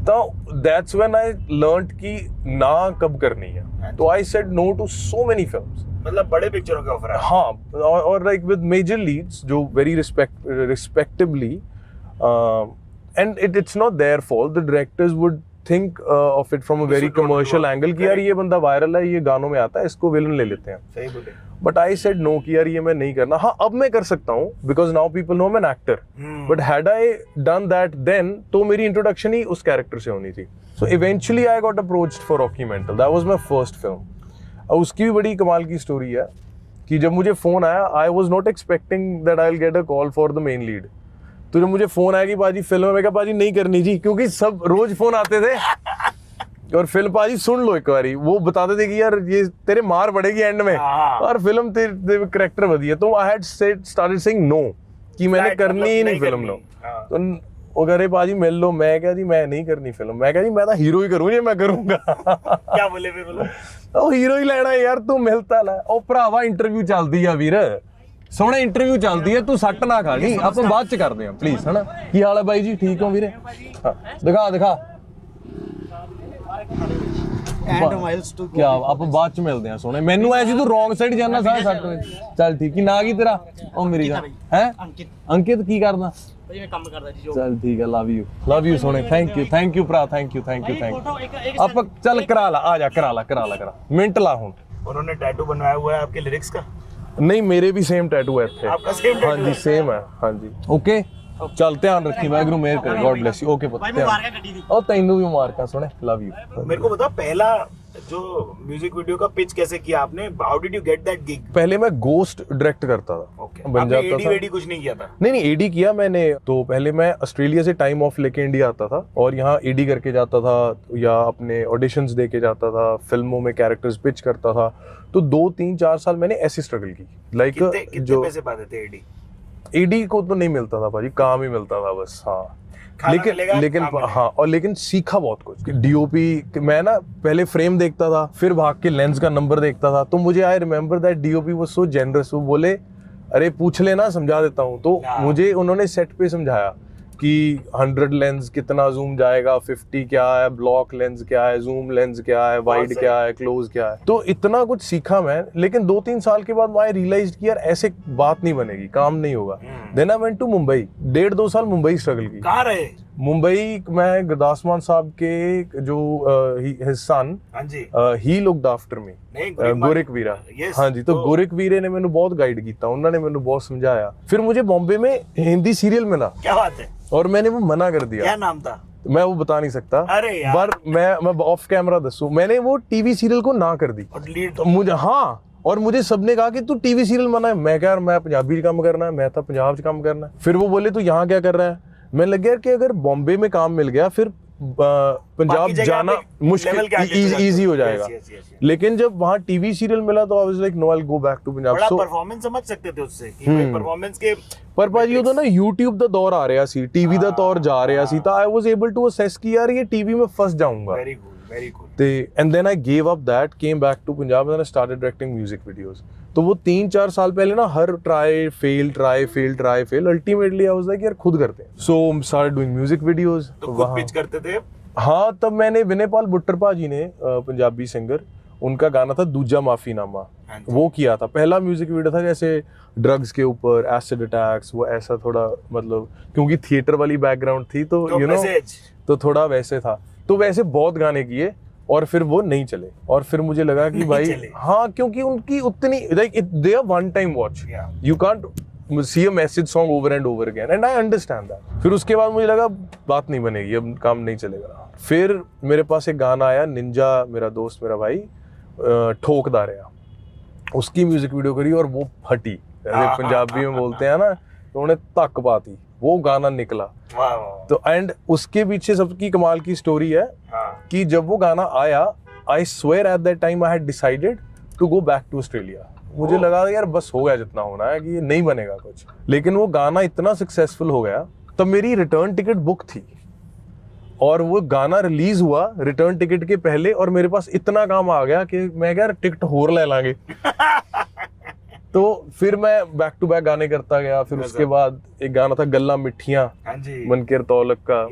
तो दैट्स व्हेन आई लर्नड कि ना कब करनी है। तो I said no to so many films, मतलब बड़े पिक्चरों के ऑफर है। हाँ, और लाइक विद मेजर लीड्स जो very respectively, and it's not their fault, the directors would think of it from a very commercial angle कि यार ये बंदा वायरल है, ये गानों में आता है, इसको विलन ले लेते हैं। सही बोले। बट आई सेड नो कि यार ये मैं नहीं करना। हाँ, अब मैं कर सकता हूँ बिकॉज नाउ पीपल नो मैं an actor, but had I done that then, तो मेरी इंट्रोडक्शन ही उस कैरेक्टर से होनी थी। So eventually I got approached for Rocky Mental, that was my first film. और उसकी भी बड़ी कमाल की स्टोरी है कि जब मुझे फोन आया, I was not expecting that I will get a call for the main lead. तो जब मुझे फोन आया कि पाजी फिल्म में, मैं कहा पाजी नहीं करनी जी, क्योंकि सब रोज फोन आते थे और फिल्म पाजी सुन लो एक बारी, वो बताते थे कि यार ये तेरे मार पड़ेगी एंड में, और फिल्म तेरे करैक्टर बढ़िया। तो I had started saying no कि मैंने करनी ही नहीं फिल्म। नो तो वो कह रहे पाजी मिल लो, मैं क्या जी मैं नहीं करनी फिल्म, मैं क्या जी मैं तो हीरो ही करूँ, ये मैं करूंगा। क्या बोले फिर बोलो, ओ हीरो ही लेना यार, तू मिलता ला। ओ भरावा इंटरव्यू चलदी आ वीर, सोहना इंटरव्यू चलती है, तू सट ना खा ली, ਆਪਾਂ ਬਾਅਦ ਚ ਕਰਦੇ ਹਾਂ ਪਲੀਜ਼, ਹੈ ਨਾ। ਕੀ ਹਾਲ ਹੈ ਬਾਈ ਜੀ, ਠੀਕ ਹੋ ਵੀਰੇ? ਹਾਂ ਦਿਖਾ ਐਂਡ ਮਾਈਲਸ ਟੂ ਕੀ ਆਪਾਂ ਬਾਅਦ ਚ ਮਿਲਦੇ ਹਾਂ ਸੋਹਣੇ। ਮੈਨੂੰ ਐ ਸੀ ਤੂੰ ਰੋਂਗ ਸਾਈਡ ਜਾਣਾ ਸਾਰਾ ਸੱਟ ਵਿੱਚ। ਚੱਲ ਠੀਕ, ਕੀ ਨਾਂ ਕੀ ਤੇਰਾ? ਉਹ ਮੇਰੀ ਗੱਲ ਹੈ ਅੰਕਿਤ, ਕੀ ਕਰਦਾ? ਭਾਈ ਮੈਂ ਕੰਮ ਕਰਦਾ ਜੀ ਜੋ। ਚੱਲ ਠੀਕ ਹੈ, ਲਵ ਯੂ ਸੋਹਣੇ, ਥੈਂਕ ਯੂ ਭਰਾ, ਥੈਂਕ ਯੂ। ਆਪਾਂ ਚੱਲ ਕਰਾ ਲਾ, ਆ ਜਾ ਕਰਾ ਲਾ ਮਿੰਟ ਲਾ ਹੁਣ। उन्होंने टैटू बनवाया हुआ है आपके लिरिक्स का? नहीं, मेरे भी सेम टैटू है थे। आपका सेम हाँ जी, सेम है। हाँ जी, ओके, चल ध्यान रखी, वाहिगुरू मेहर करे, गॉड ब्लेस यू। ओके पुੱਤ, ਭਾਈ ਮੁਬਾਰਕਾਂ ਗੱਡੀ ਦੀ। और तैनू भी मुबारकां सोने, लव यू। मेरे को बताओ पहला जो म्यूजिक वीडियो का पिच कैसे किया आपने? How did you get that gig? पहले मैं गोस्ट डायरेक्ट करता था। ओके, बन आपने जाता एडी था। वेडी कुछ नहीं किया था? नहीं, एडी किया मैंने। तो पहले मैं ऑस्ट्रेलिया से टाइम ऑफ लेके इंडिया आता था और यहाँ एडी करके जाता था या अपने ऑडिशंस दे के जाता था, फिल्मों में कैरेक्टर्स पिच करता था। तो 2-3-4 साल मैंने ऐसे स्ट्रगल की। लाइक कितने जो पैसे पाते थे एडी? एडी को तो नहीं मिलता था भाजी, काम ही मिलता था बस। हाँ, लेकिन हाँ, और लेकिन सीखा बहुत कुछ। डीओपी मैं ना पहले फ्रेम देखता था, फिर भाग के लेंस का नंबर देखता था। तो मुझे I remember that DOP was so generous. वो बोले अरे पूछ लेना, समझा देता हूँ। तो मुझे उन्होंने सेट पे समझाया कि 100 लेंस कितना जूम जाएगा, 50 क्या है, ब्लॉक लेंस क्या है, जूम लेंस क्या है, वाइड क्या है, क्लोज क्या है। तो इतना कुछ सीखा मैं। लेकिन 2-3 साल के बाद आई रियलाइज्ड कि यार ऐसे बात नहीं बनेगी, काम नहीं होगा। Then I went to Mumbai. 1.5-2 साल मुंबई स्ट्रगल की। कहाँ रहे? मुंबई मैं गुरदास मान साहब के जो हिज सन, हाँ जी, ही लुक्ड आफ्टर मी, गोरिक वीरा। हाँ जी, तो गोरिक वीरे ने मैंने बहुत गाइड किया, उन्होंने मैंने बहुत समझाया। फिर मुझे बॉम्बे में हिंदी सीरियल मिला। क्या बात है? और मैंने वो मना कर दिया। क्या नाम था? मैं वो बता नहीं सकता। अरे यार, पर मैं ऑफ कैमरा दसूं, मैंने वो टीवी सीरियल को ना कर दी। और लीड तो मुझे, हाँ, और मुझे सबने कहा कि तू टीवी सीरियल मना है। मैं क्या, मैं पंजाबी काम करना है, मैं तो पंजाब च काम करना है। फिर वो बोले तू यहाँ क्या कर रहा है? मैं लग गया कि अगर बॉम्बे में काम मिल गया, फिर पंजाब बाकी जगह जाना पे मुश्किल level के आगे चले जाते इजी हो हो। जाएगा। Yes, yes, yes, yes. लेकिन जब वहाँ टीवी सीरियल मिला तो I was like no I will go back to Punjab. बड़ा सो परफॉर्मेंस समझ सकते थे उससे कि भाई परफॉर्मेंस के ਪਰ ਭਾਜੀ ਉਦੋਂ ਨਾ YouTube ਦਾ ਦੌਰ ਆ ਰਿਹਾ ਸੀ, ਟੀਵੀ ਦਾ ਦੌਰ ਜਾ ਰਿਹਾ ਸੀ, ਤਾਂ I was able to assess ਕਿ ਯਾਰ ਇਹ ਟੀਵੀ में फंस जाऊंगा। Very good very good. ਤੇ and then I gave up that, came back to Punjab and then I started directing music videos। तो वो 3-4 साल पहले ना हर try fail ultimately I was like यार खुद करते हैं। सो started doing music videos। तो खुद पिच करते थे? हाँ, तब मैंने विनयपाल बुट्टर भाजी ने पंजाबी सिंगर, उनका गाना था दूजा माफीनामा, वो किया था। पहला म्यूजिक वीडियो था जैसे ड्रग्स के ऊपर, एसिड अटैक्स, वो ऐसा थोड़ा मतलब क्योंकि थिएटर वाली बैकग्राउंड थी तो यू नो तो थोड़ा वैसे था। तो वैसे बहुत गाने किए और फिर वो नहीं चले और फिर मुझे लगा कि भाई हाँ, क्योंकि उनकी उतनी like they are one time watch, you can't see a message song over and over again and I understand that। फिर उसके बाद मुझे लगा बात नहीं बनेगी, अब काम नहीं चलेगा। फिर मेरे पास एक गाना आया, निंजा मेरा दोस्त मेरा भाई ठोकदा रहा, उसकी म्यूजिक वीडियो करी और वो फटी, जैसे पंजाबी में बोलते हैं ना, तो उन्हें तक पाती, वो गाना निकला। तो एंड उसके पीछे सबकी कमाल की स्टोरी है कि जब वो गाना आया, I swear at that time I had decided to go back to Australia. मुझे लगा यार बस हो गया जितना होना है, कि ये नहीं बनेगा कुछ। लेकिन वो गाना इतना सक्सेसफुल हो गया, तब मेरी रिटर्न टिकट बुक थी और वो गाना रिलीज हुआ रिटर्न टिकट के पहले और मेरे पास इतना काम आ गया कि मैं यार टिकट होर ले लांगे। तो फिर मैं बैक टू बैक गाने करता गया। फिर उसके बाद एक गाना था गल्ला मिठियां मनकेर तौलक का।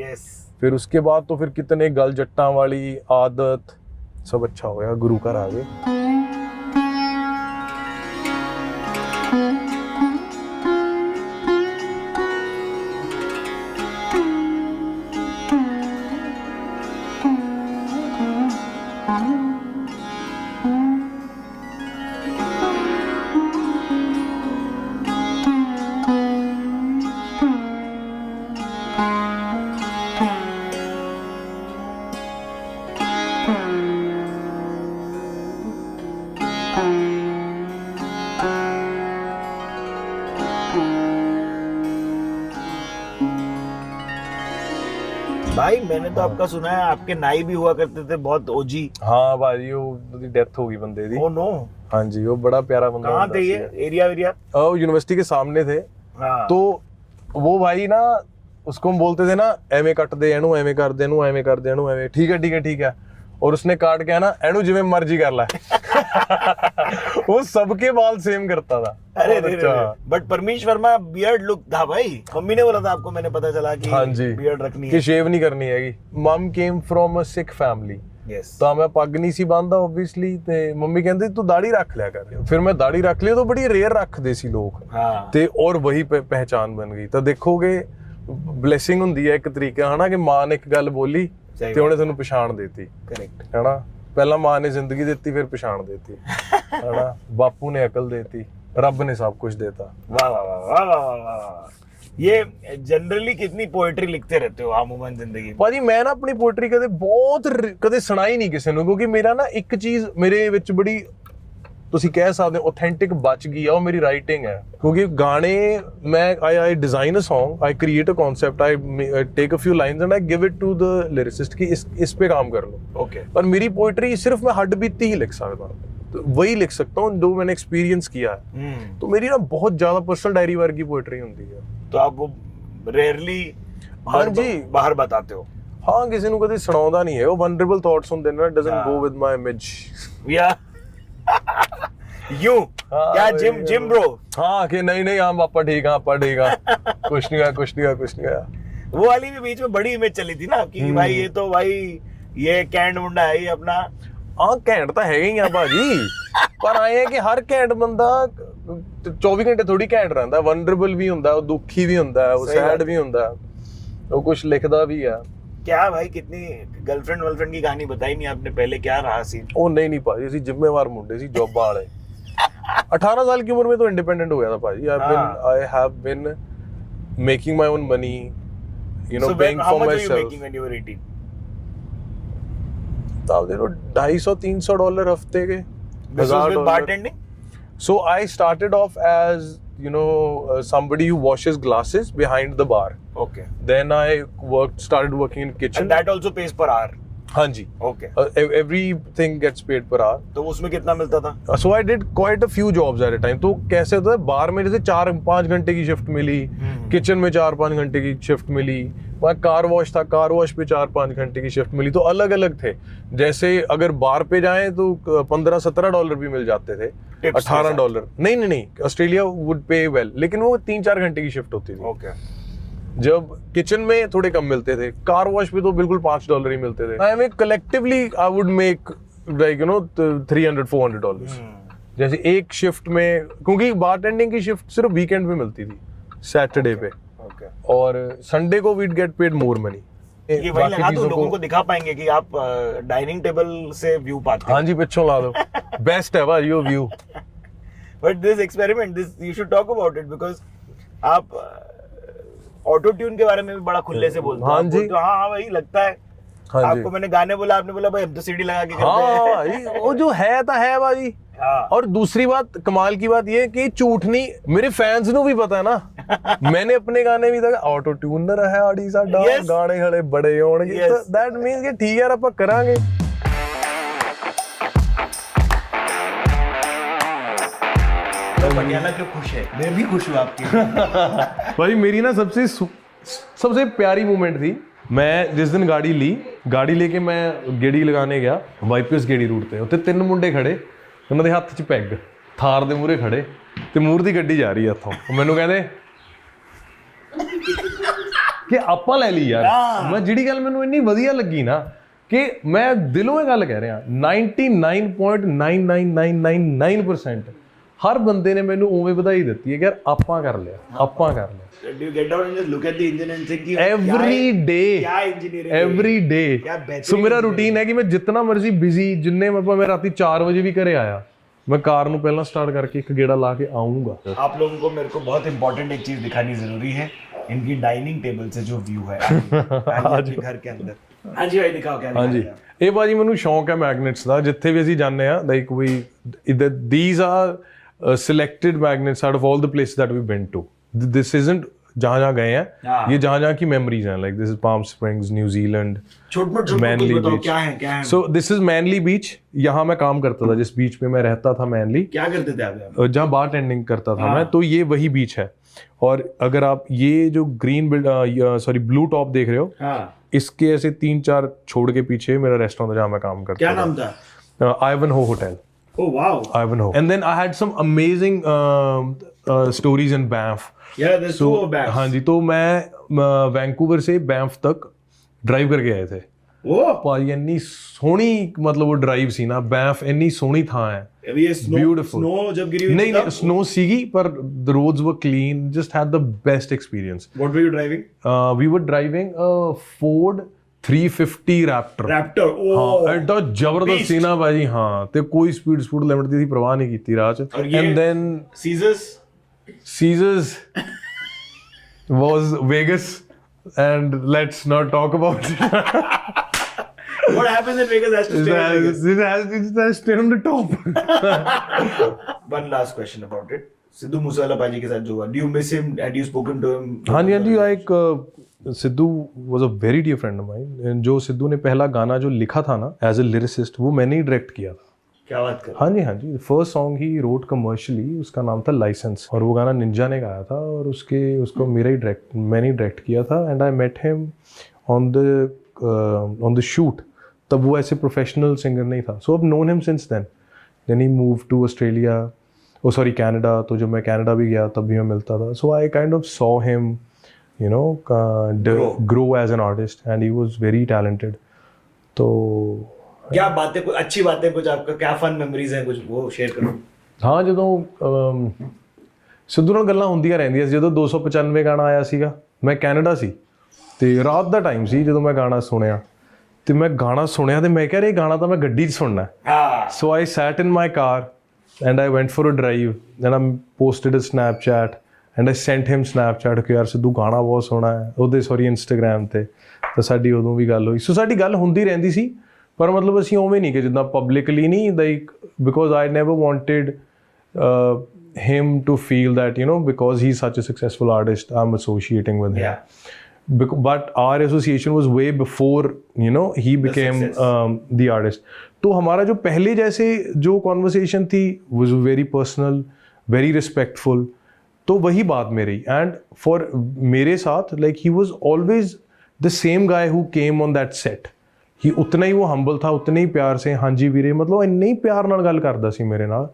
फिर उसके बाद तो फिर कितने गल जट्टा वाली, आदत, सब अच्छा हो गया, गुरु घर आ गए। भाई मैंने तो आपका सुना है आपके नाई भी हुआ करते थे बहुत ओजी। हाँ भाजी, ਉਹਦੀ डेथ हो गई बंदे दी। Oh no. हाँ जी, वो बड़ा प्यारा बंदा। कहाँ थे ये एरिया वेरिया? यूनिवर्सिटी के सामने थे। हाँ। तो वो भाई ना, उसको हम बोलते थे ना, एवे कट दे एनू, एवे कर दे एनू, एवे कर दे एनू, एवे ठीक है ठीक है ठीक है। और उसने काट के ना एनू जिਵੇਂ मर्जी कर ला। वो सबके बाल सेम करता था। अरे अच्छा। But Parmish Verma beard look था भाई, मम्मी ने बोला था आपको, मैंने पता चला कि हाँ जी, बियर्ड रखनी है, कि शेव नहीं करनी हैगी। मम came from a Sikh family. ਤਾਂ ਮੈਂ ਪੱਗ ਨਹੀਂ ਸੀ ਬੰਨਦਾ ਓਬਵੀਅਸਲੀ, ਤੇ ਮੰਮੀ ਕਹਿੰਦੀ ਤੂੰ ਦਾੜੀ ਰੱਖ ਲਿਆ ਕਰ। ਫਿਰ ਮੈਂ ਦਾੜੀ ਰੱਖ ਲਈ, ਤਾਂ ਬੜੀ ਰੇਅਰ ਰੱਖਦੇ ਸੀ ਲੋਕ। ਤੇ ਔਰ ਵਹੀ ਪਹਿਚਾਨ ਬਣ ਗਈ। ਤਾਂ ਦੇਖੋਗੇ ਬਲੇਸਿੰਗ ਹੁੰਦੀ ਹੈ ਇੱਕ ਤਰੀਕਾ, ਹਨਾ, ਕਿ ਮਾਂ ਨੇ ਇੱਕ ਗੱਲ ਬੋਲੀ ਤੇ ਉਹਨੇ ਤੁਹਾਨੂੰ ਪਛਾਣ ਦੇਤੀ। ਕਰੈਕਟ, ਹਨਾ। ਪਹਿਲਾਂ ਮਾਂ ਨੇ ਜ਼ਿੰਦਗੀ ਦਿੱਤੀ, ਫਿਰ ਪਛਾਣ ਦੇਤੀ, ਹਨਾ। ਬਾਪੂ ਨੇ ਅਕਲ ਦੇਤੀ, ਰੱਬ ਨੇ ਸਭ ਕੁਝ ਦੇਤਾ। वाह वाह वाह वाह वाह वाह। ये जनरली कितनी पोएट्री लिखते रहते हो आमूमन जिंदगी? ਭਾਜੀ ਮੈਂ ਨਾ ਆਪਣੀ ਪੋਇਟਰੀ ਕਦੇ ਸੁਣਾਈ ਨਹੀਂ ਕਿਸੇ ਨੂੰ, ਕਿਉਂਕਿ ਮੇਰਾ ਨਾ ਇੱਕ ਚੀਜ਼ ਮੇਰੇ ਵਿੱਚ ਬੜੀ, ਤੁਸੀਂ ਕਹਿ ਸਕਦੇ ਹੋ, ਆਥੈਂਟਿਕ ਬਚ ਗਈ ਆ, ਉਹ ਮੇਰੀ ਰਾਈਟਿੰਗ ਹੈ। ਕਿਉਂਕਿ ਗਾਣੇ ਮੈਂ I design a song, I create a concept, I take a few lines and I give it to the lyricist कि इस पे काम कर लो। ओके। पर मेरी पोइट्री सिर्फ मैं हड्ड बीती ही लिख सकता हूँ, तो वही लिख सकता हूँ जो मैंने एक्सपीरियंस किया है। तो मेरी ना बहुत ज्यादा पर्सनल डायरी वर्गी पोइट्री होती है। तो आप वो रेयरली हाँ जी बाहर बताते हो? हाँ, किसी ਨੂੰ ਕਦੇ ਸੁਣਾਉਂਦਾ ਨਹੀਂ ਹੈ। ਉਹ ਵਨਰੇਬਲ ਥਾਟਸ ਹੁੰਦੇ ਨੇ, doesn't go with my image. या यू क्या जिम ब्रो? हाँ कि नहीं हाँ पापा ठीक है, पापा ठीक है, कुछ नहीं है कुछ नहीं है कुछ नहीं है। वो वाली भी बीच में बड़ी इमेज चली थी ना कि भाई ये तो भाई ये कैंड मुंडा है, ये अपना। हाँ ਘੈਂਟ ਤਾਂ ਹੈਗੇ ਹੀ ਆ ਭਾਜੀ, ਪਰ ਆਏ ਹੈ ਕਿ ਹਰ ਘੈਂਟ ਬੰਦਾ 24 ਘੰਟੇ ਥੋੜੀ ਘੈਂਟ ਰਹਿੰਦਾ। ਵਨਰੇਬਲ ਵੀ ਹੁੰਦਾ, ਉਹ ਦੁਖੀ ਵੀ ਹੁੰਦਾ, ਉਹ ਸੈਡ ਵੀ ਹੁੰਦਾ, ਉਹ ਕੁਝ ਲਿਖਦਾ ਵੀ ਆ। क्या भाई, कितनी गर्लफ्रेंड वर्लफ्रेंड की कहानी बताई नहीं आपने पहले, क्या रहा सीन? ਉਹ नहीं ਭਾਜੀ, ਅਸੀਂ ਜ਼ਿੰਮੇਵਾਰ ਮੁੰਡੇ ਸੀ, ਜੌਬਾਂ ਵਾਲੇ। 18 साल की उम्र में तो इंडिपेंडेंट हो गया था भाजी। I have been making my own money, you know, paying for myself. How much were you making when you were 18? तब देखो $250-300 हफ्ते के, This was with bartending? So I started off as somebody who washes glasses behind the bar. Okay. Then I started working in kitchen. And that also pays per hour. हाँ जी. Okay. Everything gets paid per hour. तो उसमें कितना मिलता था? So I did quite a few jobs at a time. तो कैसे होता है, बार में जैसे 4-5 घंटे की शिफ्ट मिली, किचन में 4-5 घंटे की शिफ्ट मिली, वहाँ कार वॉश था, कार वॉश पे 4-5 घंटे की शिफ्ट मिली, तो अलग अलग थे. जैसे अगर बार पे जाएं तो $15-17 भी मिल जाते थे, $18. नहीं, ऑस्ट्रेलिया वुड पे वेल, लेकिन वो 3-4 घंटे की शिफ्ट होती थी. Okay. जब किचन में थोड़े कम मिलते थे, कार वॉश पे तो बिल्कुल $5 ही मिलते थे. I mean collectively I would make like $300-400. जैसे एक शिफ्ट में, क्योंकि बारटेंडिंग की शिफ्ट सिर्फ वीकेंड पे मिलती थी, सैटरडे पे, और संडे को weed get paid more money. ये वही लगा तो लोगों को दिखा पाएंगे कि आप डाइनिंग टेबल से व्यू पाते हैं. हाँ जी, पिछों ला दो. बेस्ट है भाई यो view. But this experiment, this you should talk about it, because आप ऑटो ट्यून के बारे में भी बड़ा खुले से बोलते हो. हाँ जी. हाँ वही लगता है. हाँ जी. आपको मैंने गाने बोला, आपने बोला भाई हम तो सीडी लगा के करते हाँ भाई, वो जो है तो है भाई. हाँ. और दूसरी बात, कमाल की बात ये है कि झूठ नहीं, मेरे फैंस ਨੂੰ भी पता है ना. मैंने अपने गाने भी तक ऑटो ट्यूनर है आड़ी साडा, Yes. गाने हले बड़े होणगे. Yes. तो दैट मींस कि ठीक यार ਆਪਾਂ ਕਰਾਂਗੇ. तो पटियाला क्यों खुश है? मैं भी खुश हूँ आपकी. भाई मेरी ना सबसे प्यारी मोमेंट थी, मैं जिस दिन गाड़ी लेके मैं ਗੇੜੀ ਲਗਾਣੇ ਗਿਆ, ਵਾਈਪੀਐਸ ਗੇੜੀ ਰੂਟ ਤੇ. ਉੱਤੇ 3 ਮੁੰਡੇ ਖੜੇ, ਉਹਨਾਂ ਦੇ ਹੱਥ 'ਚ ਪੈਗ, ਥਾਰ ਦੇ ਮੂਹਰੇ ਖੜੇ, ਤੇ ਮੂਹਰ ਦੀ ਗੱਡੀ ਜਾ ਰਹੀ ਆ ਇੱਥੋਂ. ਮੈਨੂੰ ਕਹਿੰਦੇ ਕਿ ਆਪਾਂ ਲੈ ਲਈ ਯਾਰ. ਮੈਂ ਜਿਹੜੀ ਗੱਲ ਮੈਨੂੰ ਇੰਨੀ ਵਧੀਆ ਲੱਗੀ ਨਾ, ਕਿ ਮੈਂ ਦਿਲੋਂ ਇਹ ਗੱਲ ਕਹਿ ਰਿਹਾ, 99.99999% ਹਰ ਬੰਦੇ ਨੇ ਮੈਨੂੰ ਉਵੇਂ ਵਧਾਈ ਦਿੱਤੀ ਹੈ ਕਿ ਯਾਰ ਆਪਾਂ ਕਰ ਲਿਆ. Do you get down and just look at the engine and think every day, क्या engineering every day. क्या बेहतरीन सो मेरा रूटीन है कि मैं जितना मर्जी बिजी, जिन्ने मैं राती 4 बजे भी घरे आया, मैं कार ਨੂੰ ਪਹਿਲਾਂ स्टार्ट करके एक गेड़ा ला के आऊंगा. आप लोगों को मेरे को बहुत इंपॉर्टेंट एक चीज दिखानी जरूरी है, इनकी डाइनिंग टेबल से जो व्यू है आज घर के अंदर. हाँ जी भाई, दिखाओ क्या. हाँ जी, ਇਹ ਭਾਜੀ ਮੈਨੂੰ ਸ਼ੌਂਕ ਹੈ ਮੈਗਨੇਟਸ ਦਾ. ਜਿੱਥੇ ਵੀ ਅਸੀਂ ਜਾਂਦੇ ਆ, like we these are selected magnets out of all the places that we've been to. This isn't जहाँ गए हैं, ये जहाँ की मेमोरीज हैं. Like this is palm springs, New Zealand, Manly beach. क्या है so this is Manly beach. यहाँ मैं काम करता था, जिस बीच पे मैं रहता था मैनली. क्या करते थे आप? जहाँ बार टेंडिंग करता था मैं, तो ये वही बीच है. और अगर आप ये जो ग्रीन ब्लू टॉप देख रहे हो, इसके ऐसे 3-4 छोड़ के पीछे मेरा रेस्टोरेंट था जहाँ मैं काम करता था. क्या नाम था? Ivanhoe Hotel. Oh wow. Ivanhoe. And then I had some amazing stories in Banff. Yeah, there's two of Banff. हाँ जी, तो मैं वैंकूवर से बैंफ तक ड्राइव करके आए थे. ਭਾਜੀ ਇੰਨੀ ਸੋਹਣੀ, ਮਤਲਬ ਉਹ ਡਰਾਈਵ ਸੀ ਨਾ. बैंफ ਇੰਨੀ ਸੋਹਣੀ ਥਾਂ ਹੈ, beautiful. Snow जब गिरी हुई नहीं, स्नो सीगी, पर the roads were clean, just had the best experience. What were you driving? We were driving a Ford 350 Raptor. Oh, ਹਾਂ, ਐਡਾ ਜ਼ਬਰਦਸਤ ਸੀ ਨਾ ਭਾਜੀ. ਹਾਂ, ਤੇ ਕੋਈ ਸਪੀਡ ਲਿਮਟ ਦੀ ਪਰਵਾਹ ਨਹੀਂ ਕੀਤੀ ਰਾਹ 'ਚ. And then Caesars was Vegas, and let's not talk about it. What happens in Vegas has to stay in Vegas. It has stay on the top. One last question about it. Sidhu Moosewala पाजी के साथ जो हुआ, do you miss him? Had you spoken to him? हाँ जी, like Sidhu was a very dear friend of mine. जो सिद्धू ने पहला गाना जो लिखा था ना as a lyricist, वो मैंने ही डायरेक्ट किया था. क्या बात कर? हाँ जी. फर्स्ट सॉन्ग ही रोड कमर्शियली, उसका नाम था लाइसेंस, और वो गाना निंजा ने गाया था, और उसको मैंने ही डायरेक्ट किया था. And I met him on the shoot. तब वो ऐसे प्रोफेशनल सिंगर नहीं था. सो अब known him since then he move to Australia, Canada. तो जब मैं कैनेडा भी गया तब भी मैं मिलता था. So I kind of saw him grow as an artist, and he was very talented. तो क्या बातें, कुछ अच्छी बातें, कुछ आपका क्या फन मेमोरीज हैं, कुछ वो शेयर करो. हाँ, ਜਦੋਂ ਸਿੱਧੂ ਨਾਲ ਗੱਲਾਂ ਹੁੰਦੀਆਂ ਰਹਿੰਦੀਆਂ ਸੀ. ਜਦੋਂ 295 ਗਾਣਾ ਆਇਆ ਸੀਗਾ, ਮੈਂ ਕੈਨੇਡਾ ਸੀ, ਤੇ ਰਾਤ ਦਾ ਟਾਈਮ ਸੀ ਜਦੋਂ ਮੈਂ ਗਾਣਾ ਸੁਣਿਆ, ਤੇ ਮੈਂ ਗਾਣਾ ਸੁਣਿਆ ਤੇ ਮੈਂ ਕਿਹਾ ਇਹ ਗਾਣਾ ਤਾਂ ਮੈਂ ਗੱਡੀ 'ਚ ਸੁਣਨਾ. So I sat in my car and I went for a drive, and I posted a Snapchat, and I sent him Snapchat ਕਿ ਯਾਰ ਸਿੱਧੂ ਗਾਣਾ ਬਹੁਤ ਸੋਹਣਾ ਹੈ. ਉਹਦੇ ਇੰਸਟਾਗ੍ਰਾਮ ਤੇ. ਤਾਂ ਸਾਡੀ ਉਦੋਂ ਵੀ ਗੱਲ ਹੋਈ. ਸੋ ਸਾਡੀ ਗੱਲ ਹੁੰਦੀ ਰਹਿੰਦੀ ਸੀ, ਪਰ ਮਤਲਬ ਅਸੀਂ ਉਵੇਂ ਨਹੀਂ ਕਿ ਜਿੱਦਾਂ ਪਬਲਿਕਲੀ ਨਹੀਂ, like because I never wanted him to feel that, you know, because he's such a successful artist, I'm associating with him. Yeah. But our association was way before, you know, he became the artist. तो हमारा जो पहले जैसे जो conversation थी was very personal, very respectful. तो वही बात मेरी. And for मेरे साथ, like he was always the same guy who came on that set. He उतना ही वो humble था, उतने ही प्यार से हाँ जी ਵੀਰੇ, ਮਤਲਬ ਇੰਨੇ ਹੀ ਪਿਆਰ ਨਾਲ ਗੱਲ ਕਰਦਾ ਸੀ ਮੇਰੇ ਨਾਲ.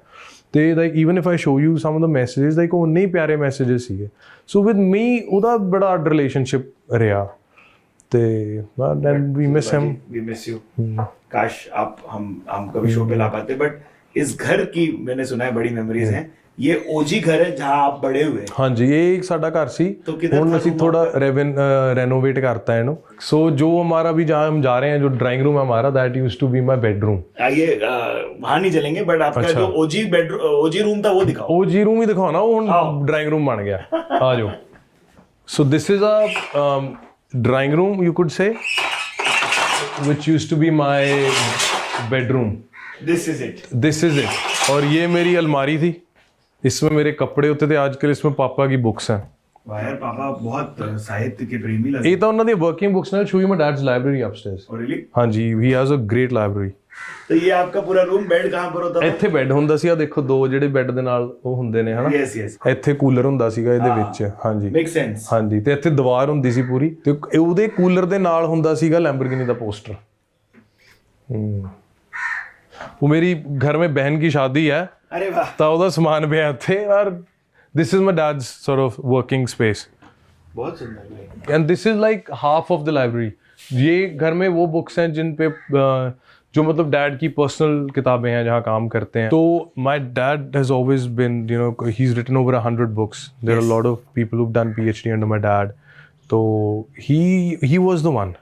ਤੇ like even if I show you some of the messages like ਉਹ ਨਹੀਂ ਪਿਆਰੇ ਮੈਸੇजेस ਸੀਗੇ. ਸੋ ਵਿਦ ਮੀ ਉਹਦਾ ਬੜਾ ਅੱਡ ਰਿਲੇਸ਼ਨਸ਼ਿਪ ਰਿਹਾ ਤੇ and we miss him. We miss you. काश आप हम कभी शो पे ला पाते. बट इस घर की मैंने सुना है बड़ी मेमोरीज हैं. ये ओजी घर है जहां आप बड़े हुए. ਹਾਂਜੀ ਇਹ ਇੱਕ ਸਾਡਾ ਘਰ ਸੀ. ਹੁਣ ਅਸੀਂ ਥੋੜਾ रेनोवेट करता है ਇਹਨੂੰ. सो जो हमारा भी जहाँ हम जा रहे हैं जो ड्राइंग रूम है हमारा, that used to be my bedroom. आइए वहां नहीं चलेंगे बट आपका जो ओजी रूम था वो दिखाओ. ओजी रूम ही दिखाओ ना, वो ਹੁਣ ड्राइंग रूम बन गया. आ जाओ. सो this is a drawing room you could say, which used to be my bedroom. This is it. और ये मेरी अलमारी थी, इसमें मेरे कपड़े होते थे. आजकल इसमें पापा की बुक्स हैं. वाह यार, पापा बहुत साहित्य के प्रेमी लगे. ये तो उन्होंने वर्किंग बुक्स ने show you my dad's library upstairs. Oh, really? हाँ जी, he has a great library. तो ये आपका पूरा रूम. बेड कहाँ पर होता था? ਇੱਥੇ ਬੈੱਡ ਹੁੰਦਾ ਸੀ. ਆ ਦੇਖੋ ਦੋ ਜਿਹੜੇ ਬੈੱਡ ਦੇ ਨਾਲ ਉਹ ਹੁੰਦੇ ਨੇ ਹਨਾ. यस. ਇੱਥੇ ਕੂਲਰ ਹੁੰਦਾ ਸੀਗਾ ਇਹਦੇ ਵਿੱਚ. ਹਾਂਜੀ मेक सेंस. ਹਾਂਜੀ. ਤੇ ਇੱਥੇ ਦੀਵਾਰ ਹੁੰਦੀ ਸੀ ਪੂਰੀ, ਤੇ ਉਹਦੇ ਕੂਲਰ ਦੇ ਨਾਲ ਹੁੰਦਾ ਸੀਗਾ ਲੈਂਬਰਗਿਨੀ ਦਾ ਪੋਸਟਰ. वो मेरी घर में बहन की शादी है अरे वाह. ਤਾਂ ਉਹਦਾ ਸਮਾਨ ਪਿਆ ਇੱਥੇ. और this is my dad's sort of working space. बहुत सुंदर. And this is like half of the library. ये घर में वो बुक्स हैं जिन पे जो मतलब डैड की पर्सनल किताबें हैं जहाँ काम करते हैं. तो my dad has always been, you know, he's written over 100 books. There are a lot of people who've done PhD under my dad. तो he was the one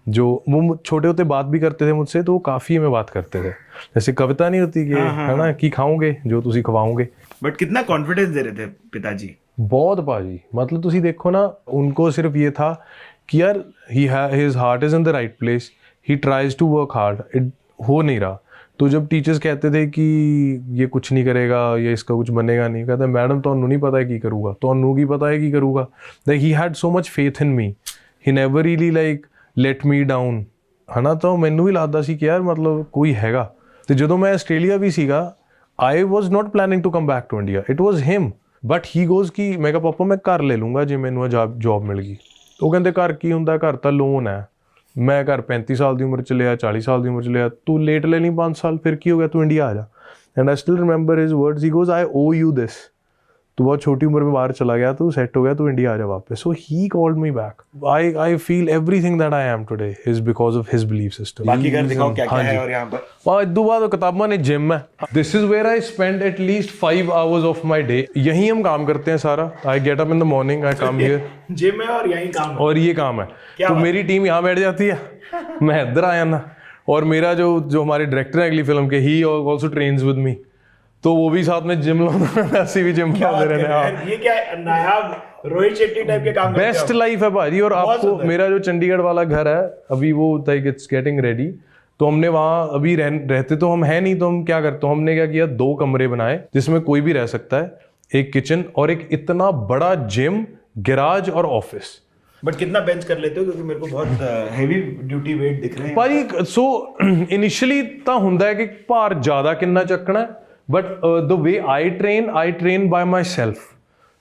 जो वो छोटे होते बात भी करते थे मुझसे, तो वो काफ़ी हमें बात करते थे. जैसे कविता नहीं होती कि है ना कि खाओगे जो तुसी खवाओगे. बट कितना कॉन्फिडेंस दे रहे थे पिताजी. बहुत भाजी. मतलब तुसी देखो ना, उनको सिर्फ ये था कि यार his heart is in the right place, he tries to work hard. हो नहीं रहा. तो जब टीचर्स कहते थे कि ये कुछ नहीं करेगा, ये इसका कुछ बनेगा नहीं, कहता मैडम ਤੁਹਾਨੂੰ नहीं पता है की करूँगा, ਤੁਹਾਨੂੰ की पता है की करूँगा. Like he had so much faith in me. He never really like let me down. है ना. तो ਮੈਨੂੰ ਵੀ ਲੱਗਦਾ ਸੀ ਕਿ ਯਾਰ ਮਤਲਬ ਕੋਈ ਹੈਗਾ. ਤੇ ਜਦੋਂ ਮੈਂ ਆਸਟ੍ਰੇਲੀਆ ਵੀ ਸੀਗਾ, I was not planning to come back to India. It was him. But he goes ਕਿ ਮੈਂ ਕਿਹਾ ਪਾਪਾ ਮੈਂ ਘਰ ਲੈ ਲੂੰਗਾ ਜੇ ਮੈਨੂੰ ਜੌਬ ਮਿਲ ਗਈ. ਉਹ ਕਹਿੰਦੇ ਘਰ ਕੀ ਹੁੰਦਾ, ਘਰ ਤਾਂ ਲੋਨ ਹੈ. ਮੈਂ ਘਰ 35 ਸਾਲ ਦੀ ਉਮਰ ਚ ਲਿਆ, 40 ਸਾਲ ਦੀ ਉਮਰ ਚ ਲਿਆ. ਤੂੰ ਲੇਟ ਲੈ ਲਈ 5 ਸਾਲ, ਫਿਰ ਕੀ ਹੋ ਗਿਆ, ਤੂੰ ਇੰਡੀਆ ਆ ਜਾ. And I still remember his words. He goes I owe you this. तू बहुत छोटी उम्र में बाहर चला गया, तू सेट हो गया, तू इंडिया आ जा वापस. So he called me back. I feel everything that I am today is because of his belief system. बाकी घर दिखाओ क्या क्या है और यहाँ पर. और इदू बाद किताबा ने जिम है. This is where I spend at least 5 hours of my day. यहीं हम काम करते हैं सारा. I get up in the morning, I come here. Gym है और यहीं काम है. और ये काम है. तो मेरी टीम यहाँ बैठ जाती है, मैं इधर आ जाना. और मेरा जो हमारे डायरेक्टर है अगली फिल्म के, he also trains with me. तो वो भी साथ में जिम लाना, ऐसे भी जिम लाते रहने. ये क्या नायाब रोहित शेट्टी टाइप के काम. बेस्ट लाइफ है भाजी. और आपको मेरा जो चंडीगढ़ वाला घर है अभी वो लाइक इट्स गेटिंग रेडी. तो हमने वहाँ अभी रहते तो हम है नहीं, तो हम क्या करते, हमने क्या किया, 2 कमरे बनाए जिसमें कोई भी रह सकता है, एक किचन और एक इतना बड़ा जिम, गैराज और ऑफिस. बट कितना बेंच कर लेते हो, क्योंकि मेरे को बहुत हेवी ड्यूटी वेट दिख रहे हैं भाई. सो इनिशियली ਤਾਂ ਹੁੰਦਾ ਹੈ ਕਿ ਭਾਰ ਜ਼ਿਆਦਾ ਕਿੰਨਾ ਚੱਕਣਾ ਹੈ. But the way I train by myself.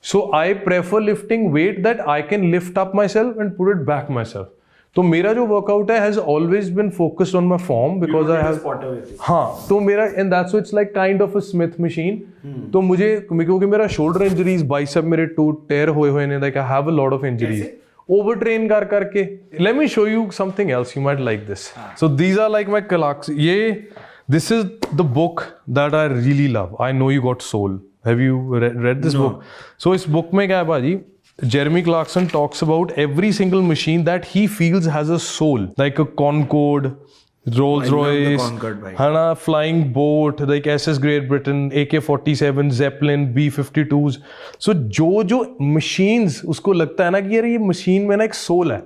So I prefer lifting weight that I can lift up myself and put it back myself. तो मेरा जो workout है has always been focused on my form because I have. हाँ, तो मेरा and that's why it's like kind of a Smith machine. तो मुझे क्योंकि मेरा shoulder injuries, bicep मेरे tear हुए ने, like I have a lot of injuries. Overtrain करके. Let me show you something else. You might like this. So these are like my clocks. This is the book that I really love. I know you got soul. Have you read this book? So इस book में क्या है भाजी? Jeremy Clarkson talks about every single machine that he feels has a soul, like a Concorde, Rolls Royce, है ना, flying boat, like SS Great Britain, AK-47, Zeppelin, B-52s. So जो machines उसको लगता है ना कि यार ये machine में ना एक soul है,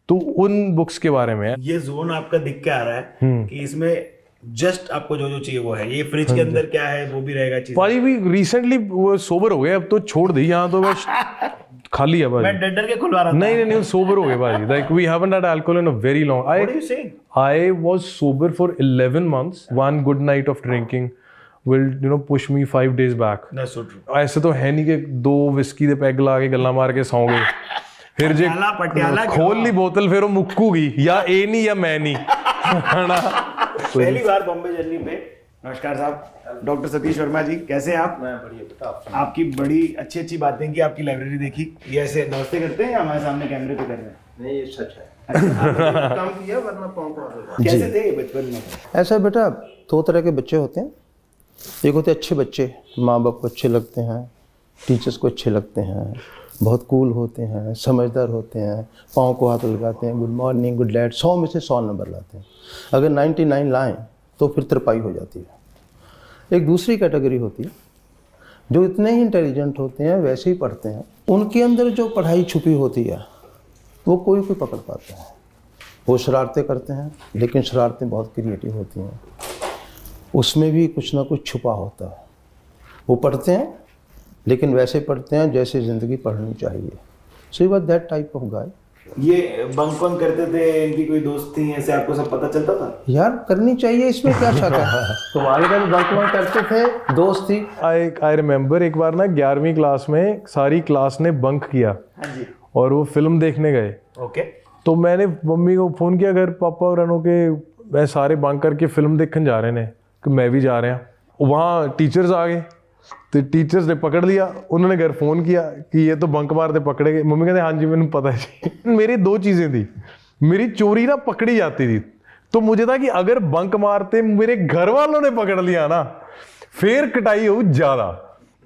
तो उन books के बारे में है. ये जोन आपका दिख के आ रहा है कि इसमें जस्ट आपको जो जो चाहिए वो है। ये फ्रिज के अंदर क्या है वो भी रहेगा चीज। भाई भी रिसेंटली वो सोबर हो गए, अब तो छोड़ दी यहाँ तो बस खाली है भाई। मैं डर डर के खुलवा रहा था। नहीं सोबर हो गए भाई, like we haven't had alcohol in a very long. What are you saying? I was sober for 11 months. One good night of drinking will push me 5 days back. That's so true. ऐसे तो है नहीं कि 2 विस्की दे पैग ला के गल्ला मार के सौ गए, फिर जे पटियाला खोल ली बोतल फिर वो मुक्कूगी, या ए नहीं या मैं नहीं है ना। पहली बार बॉम्बे जर्नी पे। नमस्कार साहब, डॉक्टर सतीश वर्मा जी, कैसे हैं आप? मैं बढ़िया बेटा, आप आपकी बड़ी अच्छी बातें की, आपकी लाइब्रेरी देखी। ये ऐसे नमस्ते करते हैं या हमारे सामने कैमरे पे कर रहे हैं? नहीं, ये सच है। काम किया वरना पाँव कैसे थे बचपन में? ऐसा बेटा, 2 तरह के बच्चे होते हैं। एक होते हैं अच्छे बच्चे, माँ बाप को अच्छे लगते हैं, टीचर्स को अच्छे लगते हैं, बहुत कूल होते हैं, समझदार होते हैं, पाँव को हाथ लगाते हैं, गुड मॉर्निंग, गुड नाइट, 100 में से 100 नंबर लाते हैं। अगर 99 लाएं तो फिर तिरपाई हो जाती है। एक दूसरी कैटेगरी होती है जो इतने ही इंटेलिजेंट होते हैं, वैसे ही पढ़ते हैं, उनके अंदर जो पढ़ाई छुपी होती है वो कोई पकड़ पाता है। वो शरारतें करते हैं, लेकिन शरारतें बहुत क्रिएटिव होती हैं, उसमें भी कुछ ना कुछ छुपा होता है। वो पढ़ते हैं लेकिन वैसे पढ़ते हैं जैसे ज़िंदगी पढ़नी चाहिए। So was that type of guy. ये बंक करते थे, इनकी कोई दोस्त थी, ऐसे आपको सब पता चलता था? यार करनी चाहिए, इसमें क्या शक है। तुम्हारे घर बंक करते थे, दोस्त थी। आई रिमेम्बर एक बार ना 11वीं क्लास में सारी क्लास ने बंक किया। हाँ जी। और वो फिल्म देखने गए। ओके। तो मैंने मम्मी को फ़ोन किया, घर पापा और अनु के मैं सारे बंक करके फिल्म देखने जा रहे हैं कि मैं भी जा रहे हैं। वहाँ टीचर्स आ गए, तो टीचर्स ने पकड़ लिया, उन्होंने घर फ़ोन किया कि ये तो बंक मारते पकड़े गए। मम्मी कहते हाँ जी मैंने पता है जी। मेरी 2 चीज़ें थी, मेरी चोरी ना पकड़ी जाती थी, तो मुझे था कि अगर बंक मारते मेरे घर वालों ने पकड़ लिया ना, फिर कटाई हो ज़्यादा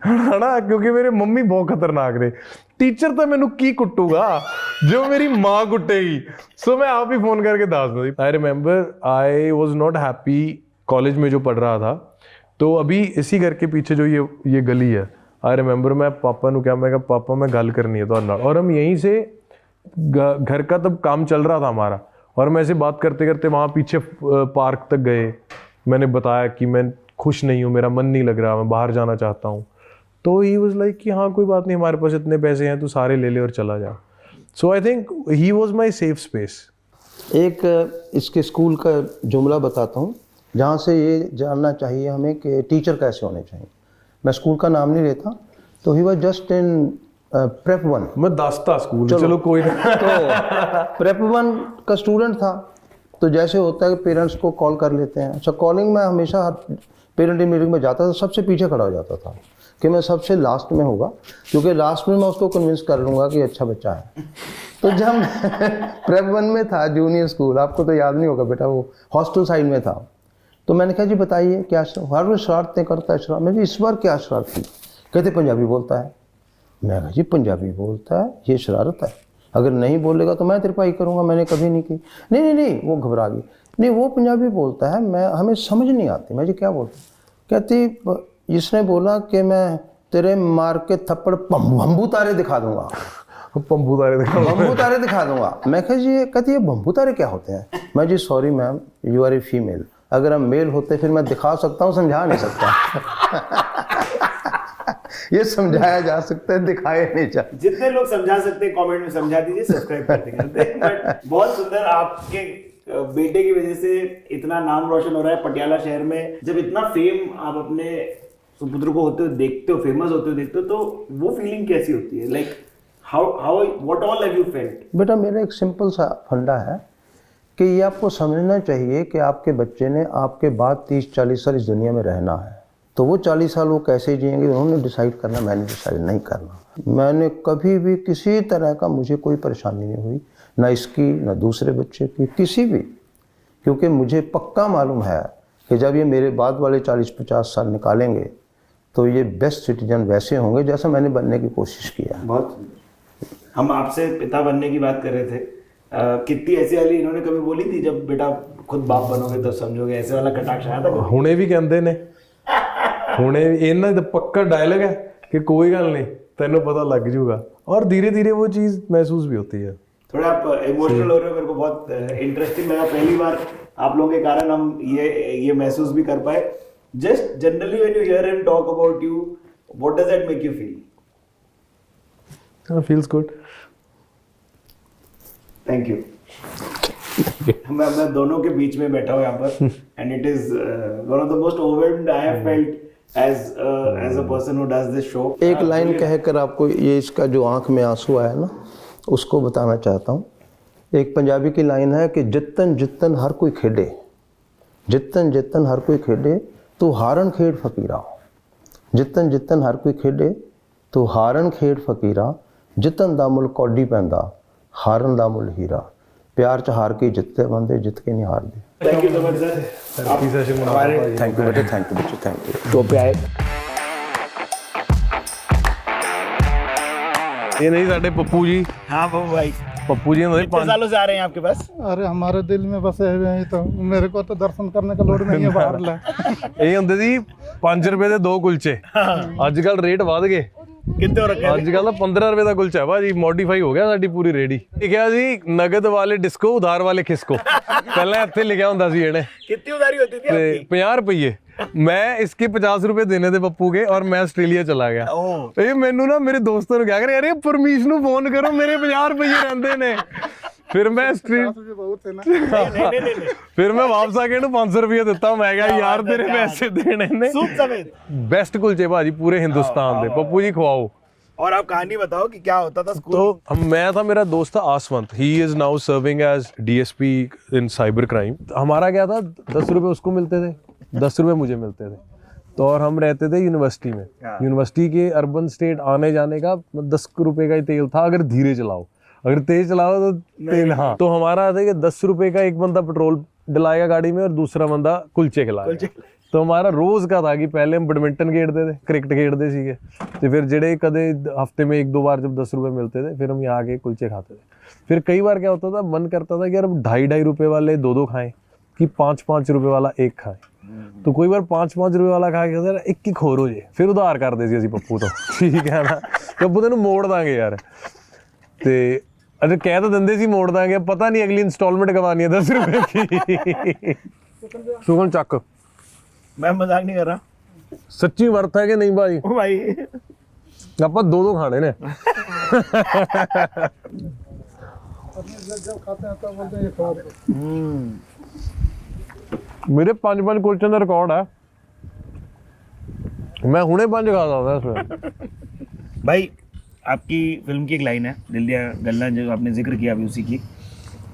है ना, क्योंकि मेरे मम्मी बहुत खतरनाक थे। टीचर तो मैनू की कुटूगा जो मेरी माँ कुटेगी। सो मैं आप ही फोन करके दस दूँ। I remember I was not happy college में जो पढ़ रहा था, तो अभी इसी घर के पीछे जो ये गली है, आई रिमेंबर मैं पापा को क्या, मैं कहा पापा मैं गल करनी है तो नाल, और हम यहीं से घर का तब काम चल रहा था हमारा, और मैं ऐसे बात करते करते वहाँ पीछे पार्क तक गए। मैंने बताया कि मैं खुश नहीं हूँ, मेरा मन नहीं लग रहा, मैं बाहर जाना चाहता हूँ। तो ही वाज लाइक कि हाँ कोई बात नहीं, हमारे पास इतने पैसे हैं, तू सारे ले ले और चला जा। So I think he was my safe space. एक इसके स्कूल का जुमला बताता हूँ, जहाँ से ये जानना चाहिए हमें कि टीचर कैसे होने चाहिए। मैं स्कूल का नाम नहीं लेता। तो he was just in prep 1। मैं दसता स्कूल, चलो कोई नहीं। तो प्रेप 1 का स्टूडेंट था। तो जैसे होता है कि पेरेंट्स को कॉल कर लेते हैं। अच्छा, कॉलिंग में हमेशा पेरेंट मीटिंग में जाता था, सबसे पीछे खड़ा हो जाता था कि मैं सबसे लास्ट में होगा, क्योंकि लास्ट में मैं उसको कन्विंस कर लूँगा कि अच्छा बच्चा है। तो जब प्रेप 1 में था, जूनियर स्कूल, आपको तो याद नहीं होगा बेटा, वो हॉस्टल साइड में था। तो मैंने कहा जी बताइए क्या, हर रोज शरारतें करता है। शरारत, मैं जी इस बार क्या शरारत की? कहते पंजाबी बोलता है। मैं कहा जी पंजाबी बोलता है, ये शरारत है, अगर नहीं बोलेगा तो मैं तिरपाई करूँगा। मैंने कभी नहीं की। नहीं, वो घबरा गई। नहीं वो पंजाबी बोलता है, मैं हमें समझ नहीं आती। मैं जी क्या बोलता? कहती इसने बोला कि मैं तेरे मार के थप्पड़ बम्बू तारे दिखा दूंगा। बम्बू तारे दिखा दूंगा। मैं कहा जी, कहती है बम्बू तारे क्या होते हैं? मैं जी sorry ma'am, you are a female, अगर हम मेल होते फिर मैं दिखा सकता हूँ, समझा नहीं सकता। ये समझाया जा सकता है, दिखाया नहीं जाता। जितने लोग समझा सकते हैं कमेंट में समझा दीजिए, सब्सक्राइब कर देंगे। बहुत सुंदर, आपके बेटे की वजह से इतना नाम रोशन हो रहा है पटियाला शहर में। जब इतना फेम आप अपने सुपुत्र को होते हो देखते हो, फेमस होते हो देखते हो, तो वो फीलिंग कैसी होती है? Like how what all have you felt? बेटा मेरा एक सिंपल सा फंडा है कि ये आपको समझना चाहिए कि आपके बच्चे ने आपके बाद 30-40 साल इस दुनिया में रहना है। तो वो 40 साल वो कैसे जिएंगे उन्होंने डिसाइड करना, मैंने डिसाइड नहीं करना। मैंने कभी भी किसी तरह का मुझे कोई परेशानी नहीं हुई, ना इसकी ना दूसरे बच्चे की, किसी भी। क्योंकि मुझे पक्का मालूम है कि जब ये मेरे बाद वाले 40-50 साल निकालेंगे तो ये बेस्ट सिटीजन वैसे होंगे जैसा मैंने बनने की कोशिश किया। बहुत। हम आपसे पिता बनने की बात कर रहे थे, कितनी ऐसी वाली इन्होंने कभी बोली थी जब बेटा खुद बाप बनोगे तो समझोगे, ऐसे वाला कटाक्ष आया था? हुणे भी कहते ने, हुणे इन्हां दा पक्का डायलॉग है कि कोई गल नहीं तेनों पता लग जूगा, और धीरे धीरे वो चीज़ महसूस भी होती है। थोड़ा आप इमोशनल हो रहे हो, मेरे को बहुत इंटरेस्टिंग लगा। पहली बार आप लोगों के कारण हम ये महसूस भी कर पाए. Just generally when you hear him talk about you, what does that make you feel? feels good. Thank you. मैं दोनों के बीच में बैठा हूँ यहाँ पर and it is one of the most overwhelmed I have felt as a person who does this show. एक लाइन कहकर आपको ये इसका जो आंख में आंसू आया ना उसको बताना चाहता हूँ. एक पंजाबी की लाइन है कि जितन जितन हर कोई खेडे, जितन जितन हर कोई खेडे तो हारन खेड फकीरा. जितन जितन हर कोई खेडे तो हारन खेड फकीरा. जितन दा मुल कौडी पैंदा, हारन दा मुल हीरा. प्यार च हार के जितते बंदे, जित के नहीं हारदे. Thank you so much sir. हमारे थैंक यू बेटे, थैंक यू बच्चे, थैंक यू. शो पे आए. ये नहीं साडे पप्पू जी. हाँ बाबू भाई, पप्पू जी होंगे कितने सालों से आ रहे हैं आपके पास? अरे हमारे दिल में बसे हुए हैं, तो मेरे को तो दर्शन करने का लोड नहीं है बाहर ला. ਇਹ ਹੁੰਦੇ ਸੀ 5 ਰੁਪਏ ਦੇ 2 ਕੁਲਚੇ. ਅੱਜ ਕੱਲ ਰੇਟ ਵਧ ਗਏ. कितने हो रखे ਅੱਜ ਕੱਲ ਤਾਂ 15 ਰੁਪਏ ਦਾ ਕੁਲਚਾ ਹੈ ਭਾਜੀ. ਮੋਡੀਫਾਈ ਹੋ ਗਿਆ ਸਾਡੀ ਪੂਰੀ ਰੇੜੀ. ਲਿਖਿਆ ਸੀ ਨਗਦ ਵਾਲੇ ਡਿਸਕੋ, ਉਧਾਰ ਵਾਲੇ ਖਿਸਕੋ. ਪਹਿਲਾਂ ਇੱਥੇ ਲਿਖਿਆ ਹੁੰਦਾ ਸੀ ਇਹਨੇ. कितनी उधारी होती थी ਤੇ आपकी? 50 ਰੁਪਏ. मैं इसके 50 रुपए देने थे पप्पू के और मैं ऑस्ट्रेलिया चला गया. ये मैनू ना मेरे दोस्तों ने क्या करे, अरे परमीश नू फोन करो, मेरे 50 रुपए रहंदे ने. फिर मैं बहुत है ना. नहीं. फिर मैं वापस आके इन्हू 500 रुपए दिता. मैं क्या यार तेरे पैसे देने ने. सूप समेत. बेस्ट कुलचे भाजी पूरे हिंदुस्तान दे. पप्पू जी खवाओ. और आप कहानी बताओ कि क्या होता था स्कूल? तो मैं था, मेरा दोस्त था Aswant. He is now serving as DSP in cyber crime. हमारा क्या था, 10 रुपए उसको मिलते थे, 10 रुपए मुझे मिलते थे. तो और हम रहते थे यूनिवर्सिटी में. यूनिवर्सिटी के अर्बन स्टेट आने जाने का 10 रुपए का ही तेल था अगर धीरे चलाओ. अगर तेज चलाओ तो तेल. हाँ, तो हमारा था कि 10 रुपए का एक बंदा पेट्रोल डलाएगा गाड़ी में और दूसरा बंदा कुलचे खिलाएगा. तो हमारा रोज का था कि पहले हम बैडमिंटन खेलते थे, क्रिकेट खेलते सीगे. तो फिर जेडे कदे हफ्ते में 1-2 बार जब 10 रुपए मिलते थे फिर हम यहाँ आके कुलचे खाते थे. फिर कई बार क्या होता था, मन करता था कि यार 2.5 रुपए वाले 2 खाएं कि 5 रुपए वाला 1 खाएं. तो कोई बार 5 रुपए वाला खा के सर एक ही खोर हो जाए. फिर उधार कर दे सी ਅਸੀਂ ਪੱਪੂ ਤੋਂ. ਠੀਕ ਹੈ ਨਾ, ਪੱਪੂ ਤੈਨੂੰ ਮੋੜ ਦਾਂਗੇ ਯਾਰ. ਤੇ अरे कह तो ਦਿੰਦੇ ਸੀ ਮੋੜ ਦਾਂਗੇ, ਪਤਾ ਨਹੀਂ ਅਗਲੀ ਇੰਸਟਾਲਮੈਂਟ ਕਵਾਨੀ ਹੈ 10 रुपए की. ਸੁਗਨ ਚੱਕ. मैं मजाक नहीं कर रहा. ਸੱਚੀ ਵਰਤ ਹੈ ਕਿ ਨਹੀਂ ਭਾਜੀ? ओ भाई, ਆਪਾਂ 2 ਖਾਣੇ ਨੇ. जब खाते हैं तो बोलते हैं ये खा दो. ਮੇਰੇ 5 ਕੁਲਚਿਆਂ ਦਾ ਰਿਕਾਰਡ ਹੈ. ਮੈਂ ਹੁਣੇ 5 ਖਾ ਸਕਦਾ ਇਸ ਵੇਲੇ. भाई आपकी फिल्म की एक लाइन है, दिल दिया गल्ला, जो आपने जिक्र किया अभी उसी की.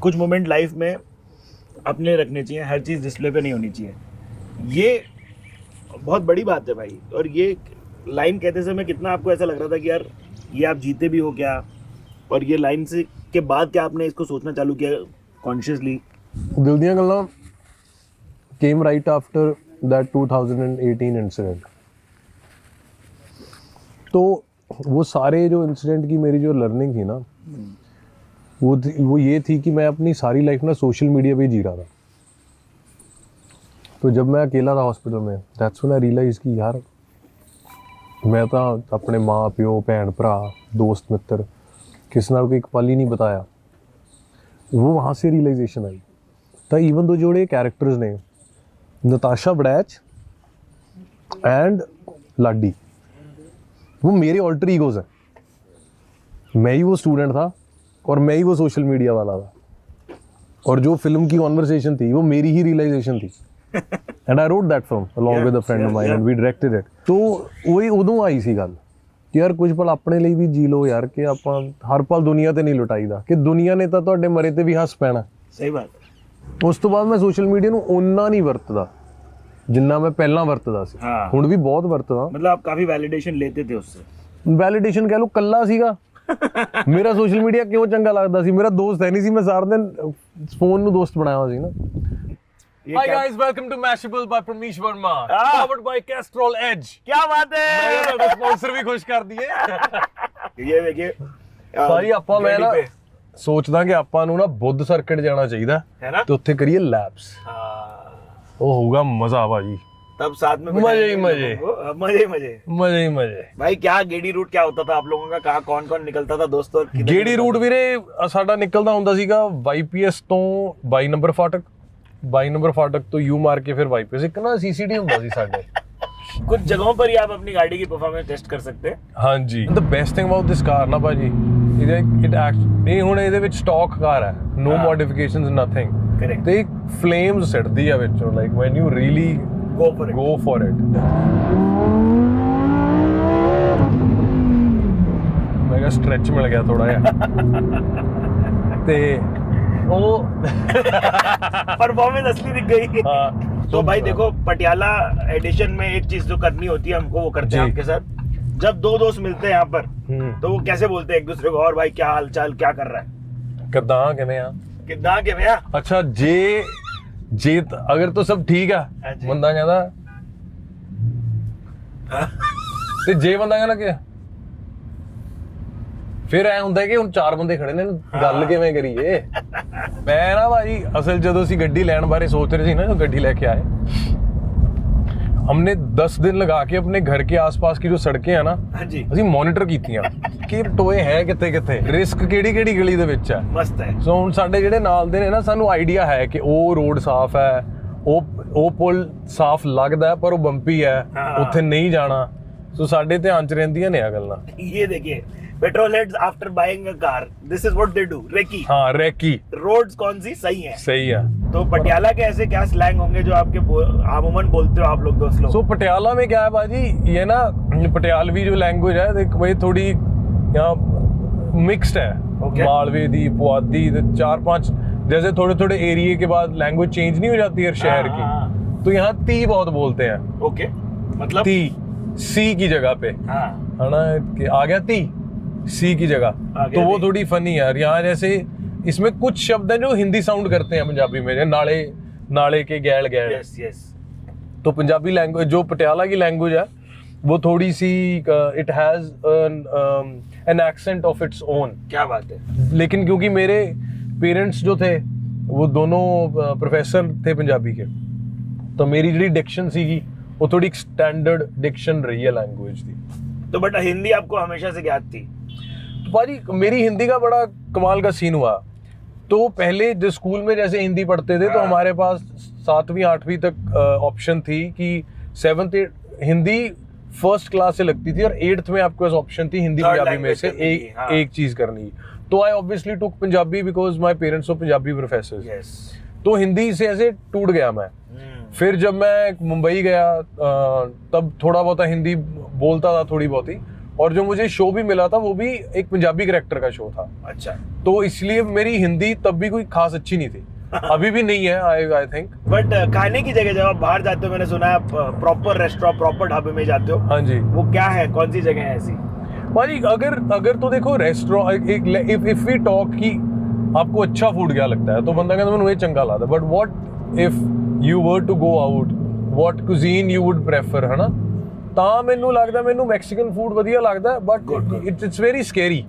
कुछ मोमेंट लाइफ में अपने रखने चाहिए, हर चीज़ डिस्प्ले पे नहीं होनी चाहिए. ये बहुत बड़ी बात है भाई. और ये लाइन कहते समय कितना आपको ऐसा लग रहा था कि यार ये आप जीते भी हो क्या, और ये लाइन से के बाद क्या आपने इसको सोचना चालू किया कॉन्शियसली? दिल ਦੀਆਂ ਗੱਲਾਂ came right after that 2018 incident. तो वो सारे जो इंसिडेंट की मेरी जो लर्निंग थी ना, वो ये थी कि मैं अपनी सारी लाइफ ना सोशल मीडिया पे जी रहा था. तो जब मैं अकेला था हॉस्पिटल में, दैट्स व्हेन आई रियलाइज कि यार मैं तो अपने माँ प्यो भैन भरा दोस्त मित्र किसी नाल कोई एक पल ही नहीं बताया. वो वहाँ से रियलाइजेशन आई. तो ईवन दो जोड़े कैरेक्टर्स ने, नताशा बड़ैच एंड लाडी, वो मेरे ऑल्टर ईगोज हैं. मैं ही वो स्टूडेंट था और मैं ही वो सोशल मीडिया वाला था. और जो फिल्म की कॉन्वर्सेशन थी वो मेरी ही रियलाइजेशन थी. And I wrote that film along with a friend of mine and we directed it. तो वही उदों आई सी गल कि यार कुछ पल अपने लिए भी जी लो यार, कि ਆਪਾਂ ਹਰ ਪਲ ਦੁਨੀਆ ਤੇ ਨਹੀਂ ਲੁਟਾਈਦਾ, ਕਿ ਦੁਨੀਆ ਨੇ ਤਾਂ ਤੁਹਾਡੇ ਮਰੇ ਤੇ ਵੀ ਹੱਸ ਪੈਣਾ. सही बात. ਉਸ ਤੋਂ ਬਾਅਦ ਮੈਂ ਸੋਸ਼ਲ ਮੀਡੀਆ ਨੂੰ ਓਨਾ ਨਹੀਂ ਵਰਤਦਾ ਜਿੰਨਾ ਮੈਂ ਪਹਿਲਾਂ ਵਰਤਦਾ ਸੀ. ਹਾਂ. ਹੁਣ ਵੀ ਬਹੁਤ ਵਰਤਦਾ. मतलब आप काफी वैलिडेशन लेते थे उससे? ਵੈਲੀਡੇਸ਼ਨ ਕਹਿ ਲਓ, ਕੱਲਾ ਸੀਗਾ. ਮੇਰਾ ਸੋਸ਼ਲ ਮੀਡੀਆ ਕਿਉਂ ਚੰਗਾ ਲੱਗਦਾ ਸੀ, ਮੇਰਾ ਦੋਸਤ ਹੈ ਨਹੀਂ ਸੀ. ਮੈਂ ਸਾਰਾ ਦਿਨ ਫੋਨ ਨੂੰ ਦੋਸਤ ਬਣਾਇਆ ਹੋਇਆ ਸੀ ਨਾ. ये Hi क्या- guys, welcome to Mashable by Parmesh Verma, powered by Castrol Edge. क्या बात है. ਮੈਂ ਤੁਹਾਡਾ ਸਪਾਂਸਰ ਵੀ ਖੁਸ਼ ਕਰ ਦਈਏ. ये देखिए ਭਾਈ ਆਪਾਂ ਮੈਂ ਨਾ Ready पे। ਸੋਚਦਾ ਕਿ ਆਪਾਂ ਨੂੰ ਨਾ ਬੁੱਧ ਸਰਕਟ ਜਾਣਾ ਚਾਹੀਦਾ है ना? ਤੇ ਉੱਥੇ ਕਰੀਏ ਲੈਬਸ. हाँ, ਉਹ ਹੋਊਗਾ ਮਜ਼ਾ ਭਾਜੀ. तब साथ में मजे ही मजे. मजे ही मजे. ਮਜ਼ੇ ਹੀ ਮਜ਼ੇ. भाई क्या गेड़ी रूट क्या होता था आप लोगों का, कहाँ कौन कौन निकलता था दोस्तों? और किधर ਗੇੜੀ निकलता ਰੂਟ था? ਵੀਰੇ ਸਾਡਾ ਨਿਕਲਦਾ ਹੁੰਦਾ ਸੀਗਾ YPS ਤੋਂ 22 ਨੰਬਰ ਫਾਟਕ, 22 ਨੰਬਰ ਫਾਟਕ ਤੋਂ ਯੂ ਮਾਰ ਕੇ ਫਿਰ ਵਾਈਪਸ ਇੱਕ ਨਾ ਸੀਸੀਡੀ ਹੁੰਦਾ ਸੀ ਸਾਡੇ कुछ जगहों पर ही आप अपनी गाड़ी की परफॉर्मेंस टेस्ट कर सकते हैं। ਹਾਂਜੀ the best thing about this car ਨਾ ਭਾਜੀ ਇਹ ਹੁਣ ਇਹਦੇ ਵਿੱਚ ਸਟਾਕ ਕਾਰ ਹੈ ਨੋ ਮੋਡੀਫਿਕੇਸ਼ਨਸ ਨਥਿੰਗ Correct. ਤੇ ਫਲੇਮਸ ਸਿੱਟਦੀ ਆ ਵਿੱਚੋਂ like when you really Go for it. Go for it ਮੈਂ ਕਿਹਾ ਸਟ੍ਰੈਚ ਮਿਲ ਗਿਆ ਥੋੜਾ ਜਿਹਾ ਤੇ ਉਹ परफॉर्मेंस असली दिख गई। ਹਾਂ तो भाई देखो पटियाला एडिशन में एक चीज जो करनी होती है हमको वो करते हैं जी। आपके साथ। जब दो दोस्त मिलते हैं यहाँ पर तो वो कैसे बोलते हैं एक दूसरे को और भाई क्या हाल चाल क्या कर रहा है ਕਿੱਦਾਂ ਕਿਵੇਂ ਆ कितना के भैया। ਅੱਛਾ ਜੇ ਅਗਰ ਤਾਂ ਸਭ ਠੀਕ ਆ ਹਾਂਜੀ। ਬੰਦਾ ਕਹਿੰਦਾ ਤੇ ਜੇ ਬੰਦਾ ਕਹਿੰਦਾ ਕਿ ਫਿਰ ਐ ਹੁੰਦਾ ਕਿ ਹੁਣ ਚਾਰ ਬੰਦੇ ਖੜੇ ਨੇ ਗੱਲ ਕਿਵੇਂ ਕਰੀਏ ਮੈਂ ਨਾ ਭਾਜੀ ਅਸਲ ਜਦੋਂ ਅਸੀਂ ਗੱਡੀ ਲੈਣ ਬਾਰੇ ਸੋਚ ਰਹੇ ਸੀ ਨਾ ਗੱਡੀ ਲੈ ਕੇ ਆਏ हमने 10 दिन लगा के अपने घर के आसपास की जो सड़कें हैं ना हाँ जी ਅਸੀਂ ਮੋਨੀਟਰ ਕੀਤੀਆਂ ਕਿ ਟੋਏ ਹੈ ਕਿੱਥੇ ਕਿੱਥੇ ਰਿਸਕ ਕਿਹੜੀ ਕਿਹੜੀ ਗਲੀ ਦੇ ਵਿੱਚ ਹੈ मस्त है। ਸੋ ਹੁਣ ਸਾਡੇ ਜਿਹੜੇ ਨਾਲ ਦੇ ਨੇ ਨਾ ਸਾਨੂੰ ਆਈਡੀਆ ਹੈ ਕਿ ਉਹ ਰੋਡ ਸਾਫ਼ ਹੈ ਉਹ ਪੁਲ ਸਾਫ਼ ਲੱਗਦਾ ਹੈ, ਪਰ ਉਹ ਬੰਪੀ ਹੈ ਹਾਂ। ਉੱਥੇ ਨਹੀਂ ਜਾਣਾ ਸੋ ਸਾਡੇ ਧਿਆਨ ਚ ਰਹਿੰਦੀਆਂ ਨੇ ਆ ਗੱਲਾਂ ये देखिए petrol heads after buying a car this is what they do recce. हाँ रैकी रोड्स कौन सी सही है। सही है तो पटियाला के ऐसे क्या स्लैंग होंगे जो आपके अमूमन बोलते हो आप लोग दोस्त लोग। सो पटियाला में क्या है बाजी ये ना पटियालवी जो लैंग्वेज है देख वही थोड़ी यहाँ मिक्स्ड है Okay. मालवे दी पुआधी तो 4-5 जैसे थोड़े थोड़े एरिया के बाद लैंग्वेज चेंज नहीं हो जाती हर शहर हाँ, की हाँ। तो यहाँ ती बहुत बोलते हैं ओके मतलब ती सी की जगह पे हाँ है ना कि आ गया ती सी की जगह आ गया तो वो ती। थोड़ी फनी है और यहाँ जैसे इसमें कुछ शब्द हैं जो हिंदी साउंड करते हैं पंजाबी में जैसे नाले नाले के गैल गैल यस यस तो पंजाबी लैंग्वेज जो पटियाला की लैंग्वेज है वो थोड़ी see it has an accent of its own क्या बात है। लेकिन क्योंकि मेरे पेरेंट्स जो थे वो दोनों प्रोफेसर थे पंजाबी के तो मेरी जी डिक्शन सीगी वो थोड़ी स्टैंडर्ड डिक्शन रही है लैंग्वेज की तो बट हिंदी आपको हमेशा से ज्ञात थी। तो भाजी मेरी हिंदी का बड़ा कमाल का सीन हुआ तो पहले जो स्कूल में जैसे हिंदी पढ़ते थे तो हाँ। हमारे पास 7वीं 8वीं तक ऑप्शन थी कि 7th हिंदी फर्स्ट क्लास से लगती थी और 8th में आपके पास ऑप्शन थी हिंदी Third पंजाबी में language से करनी थी, हाँ। एक चीज करनी तो I obviously took Punjabi because my parents were Punjabi professors yes तो हिंदी से ऐसे टूट गया मैं फिर जब मैं मुंबई गया तब थोड़ा बहुत हिंदी बोलता था थोड़ी बहुत ही और जो मुझे शो भी मिला था वो भी एक पंजाबी कैरेक्टर का शो था अच्छा तो इसलिए मेरी हिंदी तब भी कोई खास अच्छी नहीं थी अभी भी नहीं है आई थिंक बट खाने की जगह जब आप बाहर जाते हो मैंने सुना है प्रॉपर रेस्टोरेंट प्रॉपर ढाबे में जाते हो हाँ जी वो क्या है कौन सी जगह है ऐसी। भाजी अगर तो देखो रेस्टोरेंट इफ वी टॉक कि आपको अच्छा फूड क्या लगता है तो बंदा कहता मैंने चंगा लगता but what if you were to go out what cuisine you would prefer है ना ਤਾਂ ਮੈਨੂੰ ਲੱਗਦਾ ਮੈਨੂੰ ਮੈਕਸੀਕਨ ਫੂਡ ਵਧੀਆ ਲੱਗਦਾ but it's very scary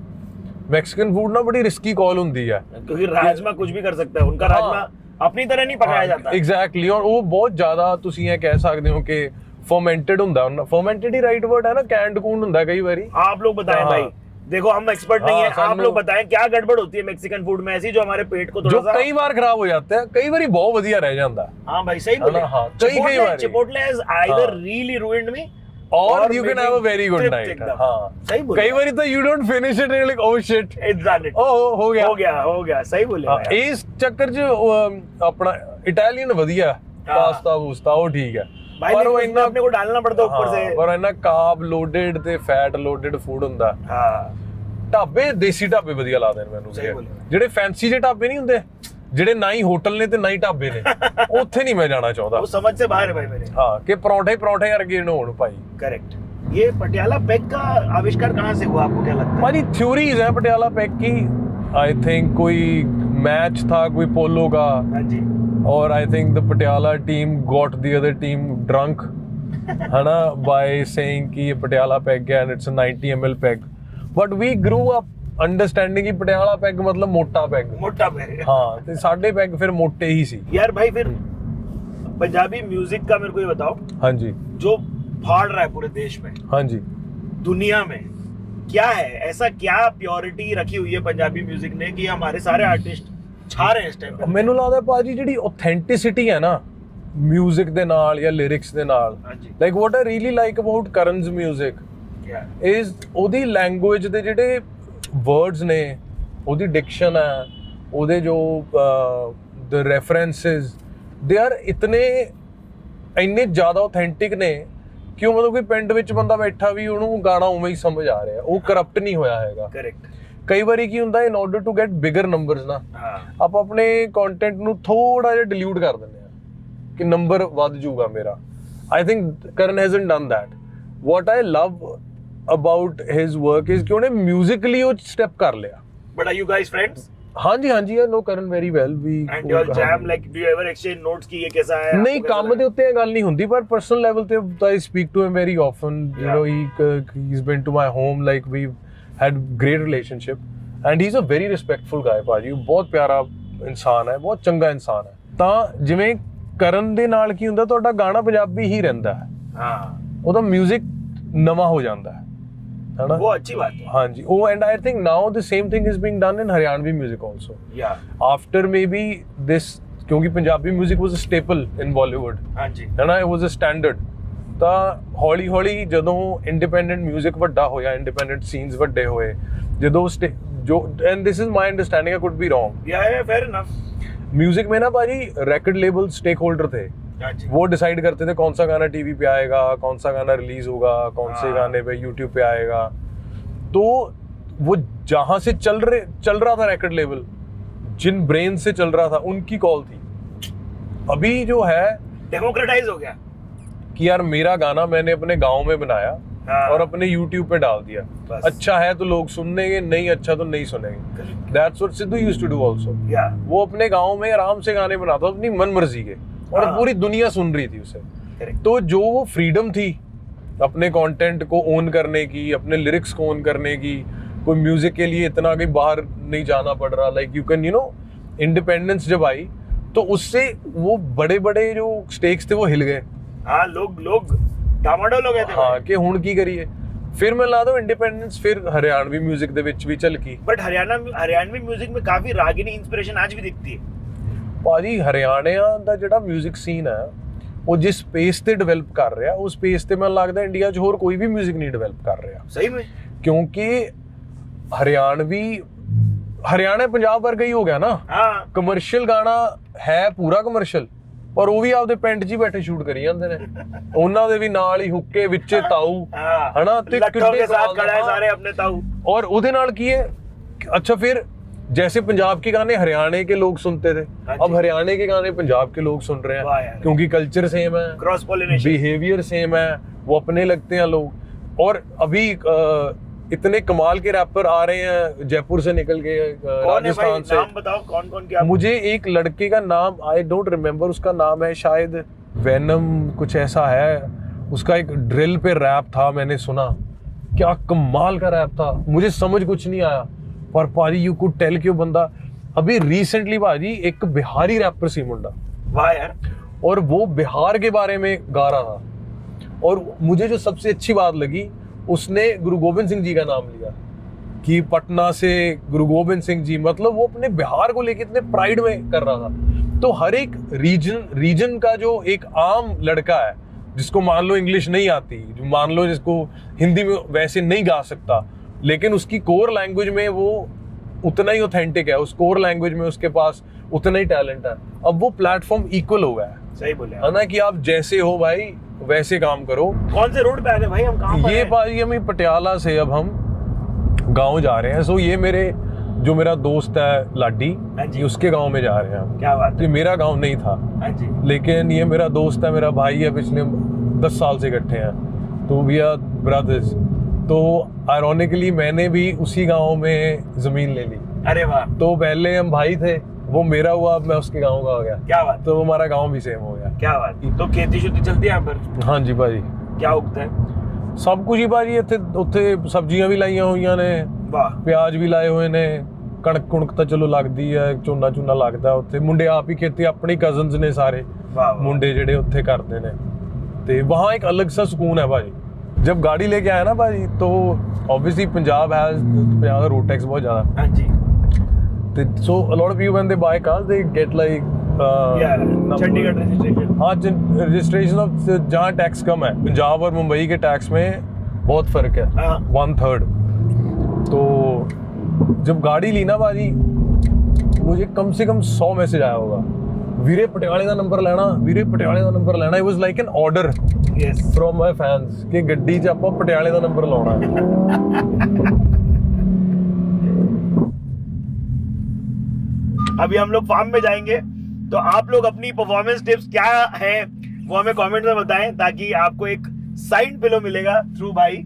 Mexican food ना बड़ी रिस्की कॉल होती है क्योंकि राजमा कुछ भी कर सकता है उनका हाँ। राजमा अपनी तरह नहीं पकाया जाता। एग्जैक्टली और वो बहुत ज्यादा ਤੁਸੀਂ ਇਹ ਕਹਿ ਸਕਦੇ ਹੋ ਕਿ फर्मेंटेड ਹੁੰਦਾ फर्मेंटेड ही राइट वर्ड है ना कैंड कूंड ਹੁੰਦਾ कई बारी आप लोग बताएं हाँ। भाई देखो हम एक्सपर्ट नहीं हाँ, है आप सानू- लोग बताएं क्या गड़बड़ होती है मैक्सिकन फूड में ऐसी जो हमारे पेट को जो थोड़ा सा। कई बार खराब हो जाता है कई बारी बहुत ਵਧੀਆ ਰਹਿ ਜਾਂਦਾ हाँ भाई सही बोले। हाँ, कई बारी। चिपोटले has either हाँ। really ruined me और you can maybe have a very good tripped night एकदम। हाँ सही बोले। कई बारी तो you don't finish it and you're like oh shit It's done it। oh हो गया हो गया सही बोले हाँ, भाई। ਇਸ ਚੱਕਰ 'ਚ ਆਪਣਾ ਇਟਾਲੀਅਨ ਵਧੀਆ ਪਾਸਤਾ ਵੂਸਤਾ ਉਹ ਠੀਕ ਹੈ भाई ਪਰ ਉਹ लेकिन ਇੰਨਾ अपने को डालना पड़ता है ऊपर से। ਪਰ ਇੰਨਾ ਕਾਬ ਲੋਡਡ ਤੇ ਫੈਟ ਲੋਡਡ ਫੂਡ ਹੁੰਦਾ हाँ ਢਾਬੇ ਦੇਸੀ ਢਾਬੇ ਵਧੀਆ ਲੱਗਦੇ ਨੇ ਮੈਨੂੰ ਸਹੀ ਬੋਲਿਆ। ਜਿਹੜੇ ਫੈਂਸੀ ਜਿਹੇ ਢਾਬੇ ਨਹੀਂ ਹੁੰਦੇ ਜਿਹੜੇ ਨਾ ਹੀ ਹੋਟਲ ਨੇ ਤੇ ਨਾ ਹੀ ਢਾਬੇ ਨੇ ਉੱਥੇ ਨਹੀਂ ਮੈਂ ਜਾਣਾ ਚਾਹੁੰਦਾ वो समझ से बाहर है भाई मेरे। ਹਾਂ ਕਿ ਪਰੌਂਠੇ ਵਰਗੇ ਹੋਣ ਭਾਈ करेक्ट। ये पटियाला पैक का आविष्कार कहाँ से हुआ आपको क्या लगता है। भाजी थ्योरीज है पटियाला पैक की आई थिंक कोई मैच था कोई पोलो का हाँ जी और I think the Patiala team got the other team drunk है ना बाय सेइंग कि ये पटियाला पैक है and it's a 90 ml pack but we grew up understanding कि पटियाला पैक मतलब मोटा पैक मोटा पैक। हाँ ते साडे पैक फिर मोटे ही सी यार भाई फिर पंजाबी म्यूजिक का मेरे को ये बताओ हाँ जी जो फाड़ रहा है पूरे देश में हाँ जी दुनिया में क्या है ऐसा क्या प्योरिटी रखी हुई है पंजाबी म्यूजिक ने कि हमारे सारे आर्टिस्ट छा रहे हैं इस टाइम पे। ਮੈਨੂੰ ਲੱਗਦਾ ਭਾਜੀ ਜਿਹੜੀ authenticity ਹੈ ਨਾ ਮਿਊਜ਼ਿਕ ਦੇ ਨਾਲ ਜਾਂ ਲਿਰਿਕਸ ਦੇ ਨਾਲ, ਹਾਂਜੀ। Like what I really like about Karan's music is ਉਹਦੀ ਲੈਂਗੁਏਜ ਦੇ ਜਿਹੜੇ ਵਰਡਸ ਨੇ, ਉਹਦੀ ਡਿਕਸ਼ਨ ਹੈ, ਉਹਦੇ ਜੋ ਦ ਰੈਫਰੈਂਸਿਸ ਦੇ ਆਰ ਇੰਨੇ ਜ਼ਿਆਦਾ authentic ਨੇ ਕਿ ਉਹ ਮਤਲਬ ਕੋਈ ਪਿੰਡ ਵਿੱਚ ਬੰਦਾ ਬੈਠਾ ਵੀ ਉਹਨੂੰ ਗਾਣਾ ਉਵੇਂ ਹੀ ਸਮਝ ਆ ਰਿਹਾ, ਉਹ ਕਰਪਟ ਨਹੀਂ ਹੋਇਆ ਹੈਗਾ। ਕਰੈਕਟ। ਕਈ ਵਾਰੀ ਕੀ ਹੁੰਦਾ, in order to get bigger numbers ਨਾ ਆਪਾਂ ਆਪਣੇ ਕੰਟੈਂਟ ਨੂੰ ਥੋੜਾ ਜਿਹਾ ਡਿਲੂਟ ਕਰ ਦਿੰਦੇ ਆ ਕਿ ਨੰਬਰ ਵੱਧ ਜਾਊਗਾ ਮੇਰਾ। I think Karan hasn't done that. What I love about his work is ਕਿ ਉਹਨੇ ਮਿਊਜ਼ਿਕਲੀ ਉਹ ਸਟੈਪ ਕਰ ਲਿਆ। But are you guys friends? ਹਾਂਜੀ ਹਾਂਜੀ, I know Karan very well. We and you jam like do you ever exchange notes ਕਿ ਇਹ ਕਿਹਦਾ ਹੈ? ਨਹੀਂ, ਕੰਮ ਦੇ ਉੱਤੇ ਇਹ ਗੱਲ ਨਹੀਂ ਹੁੰਦੀ, ਪਰ ਪਰਸਨਲ ਲੈਵਲ ਤੇ I speak to him very often. You know he is been to my home, like we had great relationship and he's a very respectful guy ਭਾਜੀ। ਬਹੁਤ ਪਿਆਰਾ ਇਨਸਾਨ ਹੈ, ਬਹੁਤ ਚੰਗਾ ਇਨਸਾਨ ਹੈ। ਤਾਂ ਜਿਵੇਂ ਕਰਨ ਦੇ ਨਾਲ ਕੀ ਹੁੰਦਾ, ਤੁਹਾਡਾ ਗਾਣਾ ਪੰਜਾਬੀ ਹੀ ਰਹਿੰਦਾ ਹੈ, ਉਹਦਾ ਮਿਊਜ਼ਿਕ ਨਵਾਂ ਹੋ ਜਾਂਦਾ ਹੈ ਨਾ, ਉਹ ਅੱਛੀ ਬਾਤ ਹੈ। ਹਾਂਜੀ, ਉਹ and I think now the same thing is being done in Haryanvi music also after maybe this, ਕਿਉਂਕਿ Punjabi music was a staple in Bollywood, ਹਾਂਜੀ ਹੈ ਨਾ, ਇਟ ਵਾਸ ਅ ਸਟੈਂਡਰਡ। ਤਾਂ ਹੌਲੀ ਹੌਲੀ ਜਦੋਂ ਇੰਡੀਪੈਂਡੈਂਟ ਮਿਊਜ਼ਿਕ ਵੱਡਾ ਹੋਇਆ, ਇੰਡੀਪੈਂਡੈਂਟ ਸੀਨਸ ਵੱਡੇ ਹੋਏ, ਜਦੋਂ ਜੋ and this is my understanding, I could be wrong, या फेयर इनफ। म्यूजिक में ना भाजी रिकॉर्ड लेबल स्टेक होल्डर थे, वो डिसाइड करते थे कौन सा गाना टीवी पे आएगा, कौन सा गाना रिलीज होगा, कौन से गाने पे यूट्यूब पे आएगा। तो वो जहां से चल रहा था रिकॉर्ड लेबल, जिन ब्रेन से चल रहा था, उनकी कॉल थी। अभी जो है डेमोक्रेटाइज हो गया कि यार मेरा गाना मैंने अपने गांव में बनाया और अपने YouTube पे डाल दिया, अच्छा है तो लोग सुनेंगे, नहीं अच्छा तो नहीं सुनेंगे। That's what Sidhu used to do also। वो अपने गांव में आराम से गाने बनाता, अपनी मन मर्जी के, और पूरी दुनिया सुन रही थी उसे। तो जो वो फ्रीडम थी अपने कंटेंट को ओन करने की, अपने लिरिक्स को ओन करने की, कोई म्यूजिक के लिए इतना कहीं बाहर नहीं जाना पड़ रहा, like you can, you know, independence जब आई तो उससे वो बड़े बड़े जो स्टेक्स थे वो हिल गए। हाँ, लोग ਡਾਮਾਡੋਲ ਹੋ ਗਏ थे। हाँ, कि ਹੁਣ ਕੀ ਕਰੀਏ। ਫਿਰ ਮੈਂ ਲਾ ਦੋ ਇੰਡੀਪੈਂਡੈਂਸ, ਫਿਰ ਹਰਿਆਣਵੀ 뮤직 ਦੇ ਵਿੱਚ ਵੀ ਝਲਕੀ। बट हरियाणवी म्यूजिक में काफी रागिनी इंस्पिरेशन आज भी दिखती है ਭਾਜੀ। ਹਰਿਆਣਾ ਦਾ ਜਿਹੜਾ 뮤직 ਸੀਨ ਹੈ, ਉਹ ਜਿਸ ਸਪੇਸ ਤੇ ਡਿਵੈਲਪ ਕਰ ਰਿਹਾ, ਉਸ ਸਪੇਸ ਤੇ ਮੈਨੂੰ ਲੱਗਦਾ ਇੰਡੀਆ 'ਚ ਹੋਰ ਕੋਈ ਵੀ 뮤직 ਨਹੀਂ ਡਿਵੈਲਪ ਕਰ ਰਿਹਾ। सही में, ਕਿਉਂਕਿ ਹਰਿਆਣਾ ਪੰਜਾਬ ਵਰਗਾ ਹੀ ਹੋ ਗਿਆ ਨਾ। हाँ ਕਮਰਸ਼ੀਅਲ ਗਾਣਾ ਹੈ, ਪੂਰਾ ਕਮਰਸ਼ੀਅਲ, ਪਰ ਉਹ ਵੀ ਆਪਦੇ ਪਿੰਡ 'ਚ ਹੀ ਬੈਠੇ ਸ਼ੂਟ ਕਰੀ ਜਾਂਦੇ ਨੇ। ਉਹਨਾਂ ਦੇ ਵੀ ਨਾਲ ਹੀ ਹੁੱਕੇ ਵਿੱਚੇ ਤਾਊ, ਹਨਾ, ਤੇ लट्ठों के साथ खड़ा है सारे अपने ताऊ। और ਉਹਦੇ ਨਾਲ ਕੀ है, अच्छा फिर जैसे पंजाब के गाने हरियाणा के लोग सुनते थे, अब हरियाणा के गाने पंजाब के लोग सुन रहे हैं, क्योंकि कल्चर सेम है, क्रॉस पॉलिनेशन, बिहेवियर सेम है, वो अपने लगते हैं लोग। और अभी इतने कमाल के रैपर आ रहे हैं जयपुर से निकल के, राजस्थान से। नाम बताओ कौन कौन क्या? मुझे एक लड़के का नाम आई डोंट रिमेम्बर, उसका नाम है शायद वेनम कुछ ऐसा है, उसका एक ड्रिल पे रैप था, मैंने सुना, क्या कमाल का रैप था, मुझे समझ कुछ नहीं आया, पर भाजी यू कुड टेल कि वो बंदा अभी रिसेंटली भाजी एक बिहारी रैपर सी मुंडा, वाह यार, और वो बिहार के बारे में गा रहा था। और मुझे जो सबसे अच्छी बात लगी, उसने गुरु गोबिंद सिंह जी का नाम लिया कि पटना से गुरु गोबिंद सिंह जी, मतलब वो अपने बिहार को लेके इतने प्राइड में कर रहा था। तो हर एक रीजन का जो एक आम लड़का है, जिसको मान लो इंग्लिश नहीं आती, जो मान लो जिसको हिंदी में वैसे नहीं गा सकता, लेकिन उसकी कोर लैंग्वेज में वो उतना ही ऑथेंटिक है, उस कोर लैंग्वेज में उसके पास उतना ही टैलेंट है। अब वो प्लेटफॉर्म इक्वल हो गया है, सही बोले है ना, कि आप जैसे हो भाई वैसे काम करो। कौन से रोड पे आ गए भाई हम? कहाँ ये भाई हम पटियाला से अब हम गांव जा रहे हैं। सो ये जो मेरा दोस्त है लाडी, ये उसके गांव में जा रहे हैं हम। क्या बात है, मेरा गांव नहीं था, लेकिन ये मेरा दोस्त है, मेरा भाई है, पिछले 10 साल से इकट्ठे हैं, तो वी आर ब्रदर्स। तो आयरॉनिकली मैंने भी उसी गांव में जमीन ले ली। अरे वाह। तो पहले हम भाई थे, वो मेरा हुआ, अब मैं उसके गांव का हो गया। क्या बात। तो हमारा गांव भी सेम हो गया। क्या बात। तो खेती शुद्धि चलती है यहाँ पर? हाँ जी भाजी। क्या उगता है? सब कुछ ही भाजी, ਉੱਥੇ ਸਬਜ਼ੀਆਂ ਵੀ ਲਾਈਆਂ ਹੋਈਆਂ ਨੇ, ਵਾਹ, ਪਿਆਜ਼ ਵੀ ਲਾਏ ਹੋਏ ਨੇ, ਕਣਕ ਕੁਣਕ ਤਾਂ ਚਲੋ ਲੱਗਦੀ ਹੈ, ਝੋਨਾ ਝੋਨਾ ਲੱਗਦਾ ਉੱਥੇ। ਮੁੰਡੇ ਆਪ ਹੀ ਖੇਤੀ, ਆਪਣੀ ਕਜ਼ਨਸ ਨੇ ਸਾਰੇ ਮੁੰਡੇ ਜਿਹੜੇ ਉੱਥੇ ਕਰਦੇ ਨੇ, ਤੇ वहाँ एक अलग सा सुकून है भाजी। जब गाड़ी लेके आया ना भाजी, तो ऑब्वियसली पंजाब का रोड टैक्स बहुत ज़्यादा। हाँ जी। So a lot of people when they buy cars, they get like number. Chandigarh registration. हाँ, रजिस्ट्रेशन ऑफ जहाँ टैक्स कम है, पंजाब और मुंबई के टैक्स में बहुत फर्क है, हाँ। 1/3। तो जब गाड़ी ली ना भाजी, मुझे कम से कम 100 मैसेज आया होगा, वीरे पटियाले का नंबर लेना, वीरे पटियाले का नंबर लेना। It was like an order yes from my fans कि गड्डी च आपां पटियाले का नंबर लाना है। अभी हम लोग फार्म में जाएंगे, तो आप लोग अपनी परफॉर्मेंस टिप्स क्या है वो हमें कमेंट में बताएं, ताकि आपको एक साइन पिलो मिलेगा थ्रू भाई।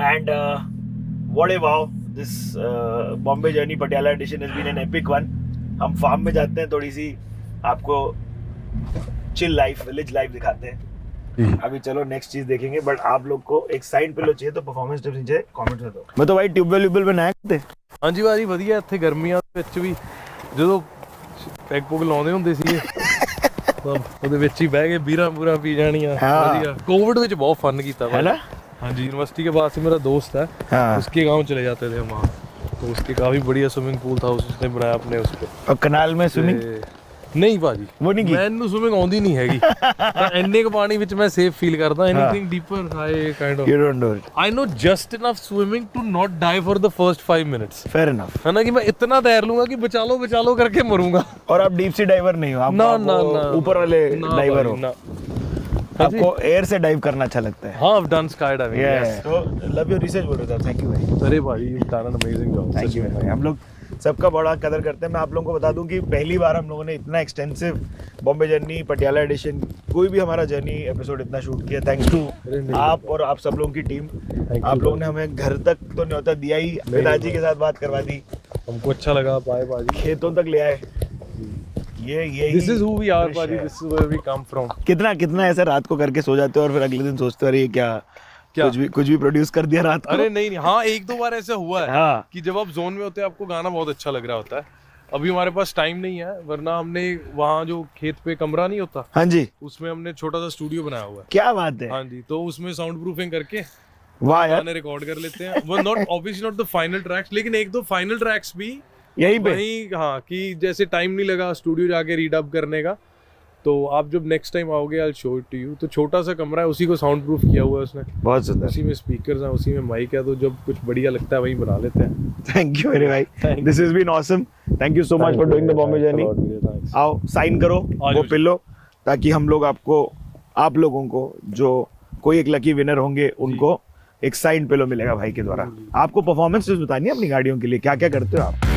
And what a wow, this Bombay journey Patiala edition has been an epic one. हम फार्म में जाते हैं, थोड़ी सी आपको चिल लाइफ, विलेज लाइफ दिखाते हैं। अभी चलो नेक्स्ट चीज देखेंगे, बट आप लोग को एक साइन पिलो चाहिए तो परफॉर्मेंस टिप्स नीचे कमेंट में दो। मैं तो भाई ट्यूबवेल में नहाया करते। ਹਾਂਜੀ ਭਾਜੀ ਵਧੀਆ, ਇੱਥੇ ਗਰਮੀਆਂ ਦੇ ਵਿੱਚ ਵੀ ਜਦੋਂ ਪੈਗ ਪੁਗ ਲਾਉਂਦੇ ਹੁੰਦੇ ਸੀਗੇ ਤਾਂ ਉਹਦੇ ਵਿੱਚ ਹੀ ਬਹਿ ਕੇ ਬੀਰਾਂ ਬੂਰਾਂ ਪੀ ਜਾਣੀਆਂ। हाँ। ਵਧੀਆ, कोविड ਵਿੱਚ बहुत फन किया है ना? हाँ जी, यूनिवर्सिटी के पास से मेरा दोस्त है, हाँ। उसके गांव चले जाते थे हम वहाँ, तो उसके काफी बढ़िया स्विमिंग पूल था, उसने बनाया अपने उस पे। और कनाल में स्विमिंग नहीं भाजी, वो नहीं की? ਮੈਨੂੰ ਸਵਿਮਿੰਗ ਆਉਂਦੀ ਨਹੀਂ ਹੈਗੀ ਤਾਂ ਇੰਨੇ ਕੁ ਪਾਣੀ ਵਿੱਚ ਮੈਂ ਸੇਫ ਫੀਲ ਕਰਦਾ। Anything deeper I kind of You don't do it. I know just enough swimming to not die for the first 5 minutes, Fair enough. है ना, कि मैं इतना तैर लूंगा कि बचा लो करके मरूंगा। और आप डीप सी डाइवर नहीं हो, आप ना आप ना वो ना ऊपर वाले ना डाइवर भाई, हो। ना। आपको एयर से डाइव करना अच्छा लगता है। हाँ, I've done skydiving, yes. तो लव योर रिसर्च बोल रहे थे। थैंक यू भाई, अरे भाई, you've done an amazing job. Thank you भाई। हम लोग सबका बड़ा कदर करते हैं। मैं आप लोगों को बता दूं कि पहली बार हम लोगों ने इतना extensive Bombay journey Patiala edition, कोई भी हमारा जर्नी एपिसोड इतना शूट किया, थैंक्स टू अरे नहीं। आप और आप सब लोगों की टीम। you, आप लोगों ने हमें घर तक तो न्योता दिया ही, पिताजी के साथ बात करवा दी, हमको अच्छा लगा, बाय बाजी। खेतों तक ले आए। ये This is who we are, बाजी, this is where we come from. कितना ऐसा रात को करके सो जाते हो और फिर अगले दिन सोचते हो अरे ये क्या कुछ भी प्रोड्यूस कर दिया रात को। अरे नहीं, हाँ, 1-2 बार ऐसा हुआ है हाँ। कि जब आप जोन में होते हैं आपको गाना बहुत अच्छा लग रहा होता है। अभी हमारे पास टाइम नहीं है, वरना हमने वहाँ जो खेत पे कमरा नहीं होता, हाँ जी, उसमें हमने छोटा सा स्टूडियो बनाया हुआ है। क्या बात है। हाँ जी, तो उसमें साउंड प्रूफिंग करके वाह यार, गाने रिकॉर्ड कर लेते हैं। वो not obviously not the final tracks, लेकिन 1-2 फाइनल ट्रैक्स भी यहीं पे। वहीं, हाँ, कि जैसे टाइम नहीं लगा स्टूडियो जाके रीडअप करने का, तो आप जब नेक्स्ट टाइम आओगे I will show it to you. तो छोटा सा कमरा है, उसी को साउंड प्रूफ किया हुआ है उसने, बहुत सुंदर। उसी में स्पीकर्स हैं, उसी में माइक है, तो जब कुछ बढ़िया लगता है वहीं बना लेते हैं। थैंक यू मेरे भाई, Thank this has been awesome. Thank you so much for doing the Bombay journey. आओ साइन करो वो पिलो, ताकि हम लोग आपको, आप लोगों को जो कोई एक लकी विनर होंगे उनको एक साइन पिलो मिलेगा भाई के द्वारा। आपको परफॉर्मेंस बतानी है अपनी गाड़ियों के लिए, क्या क्या करते हो आप?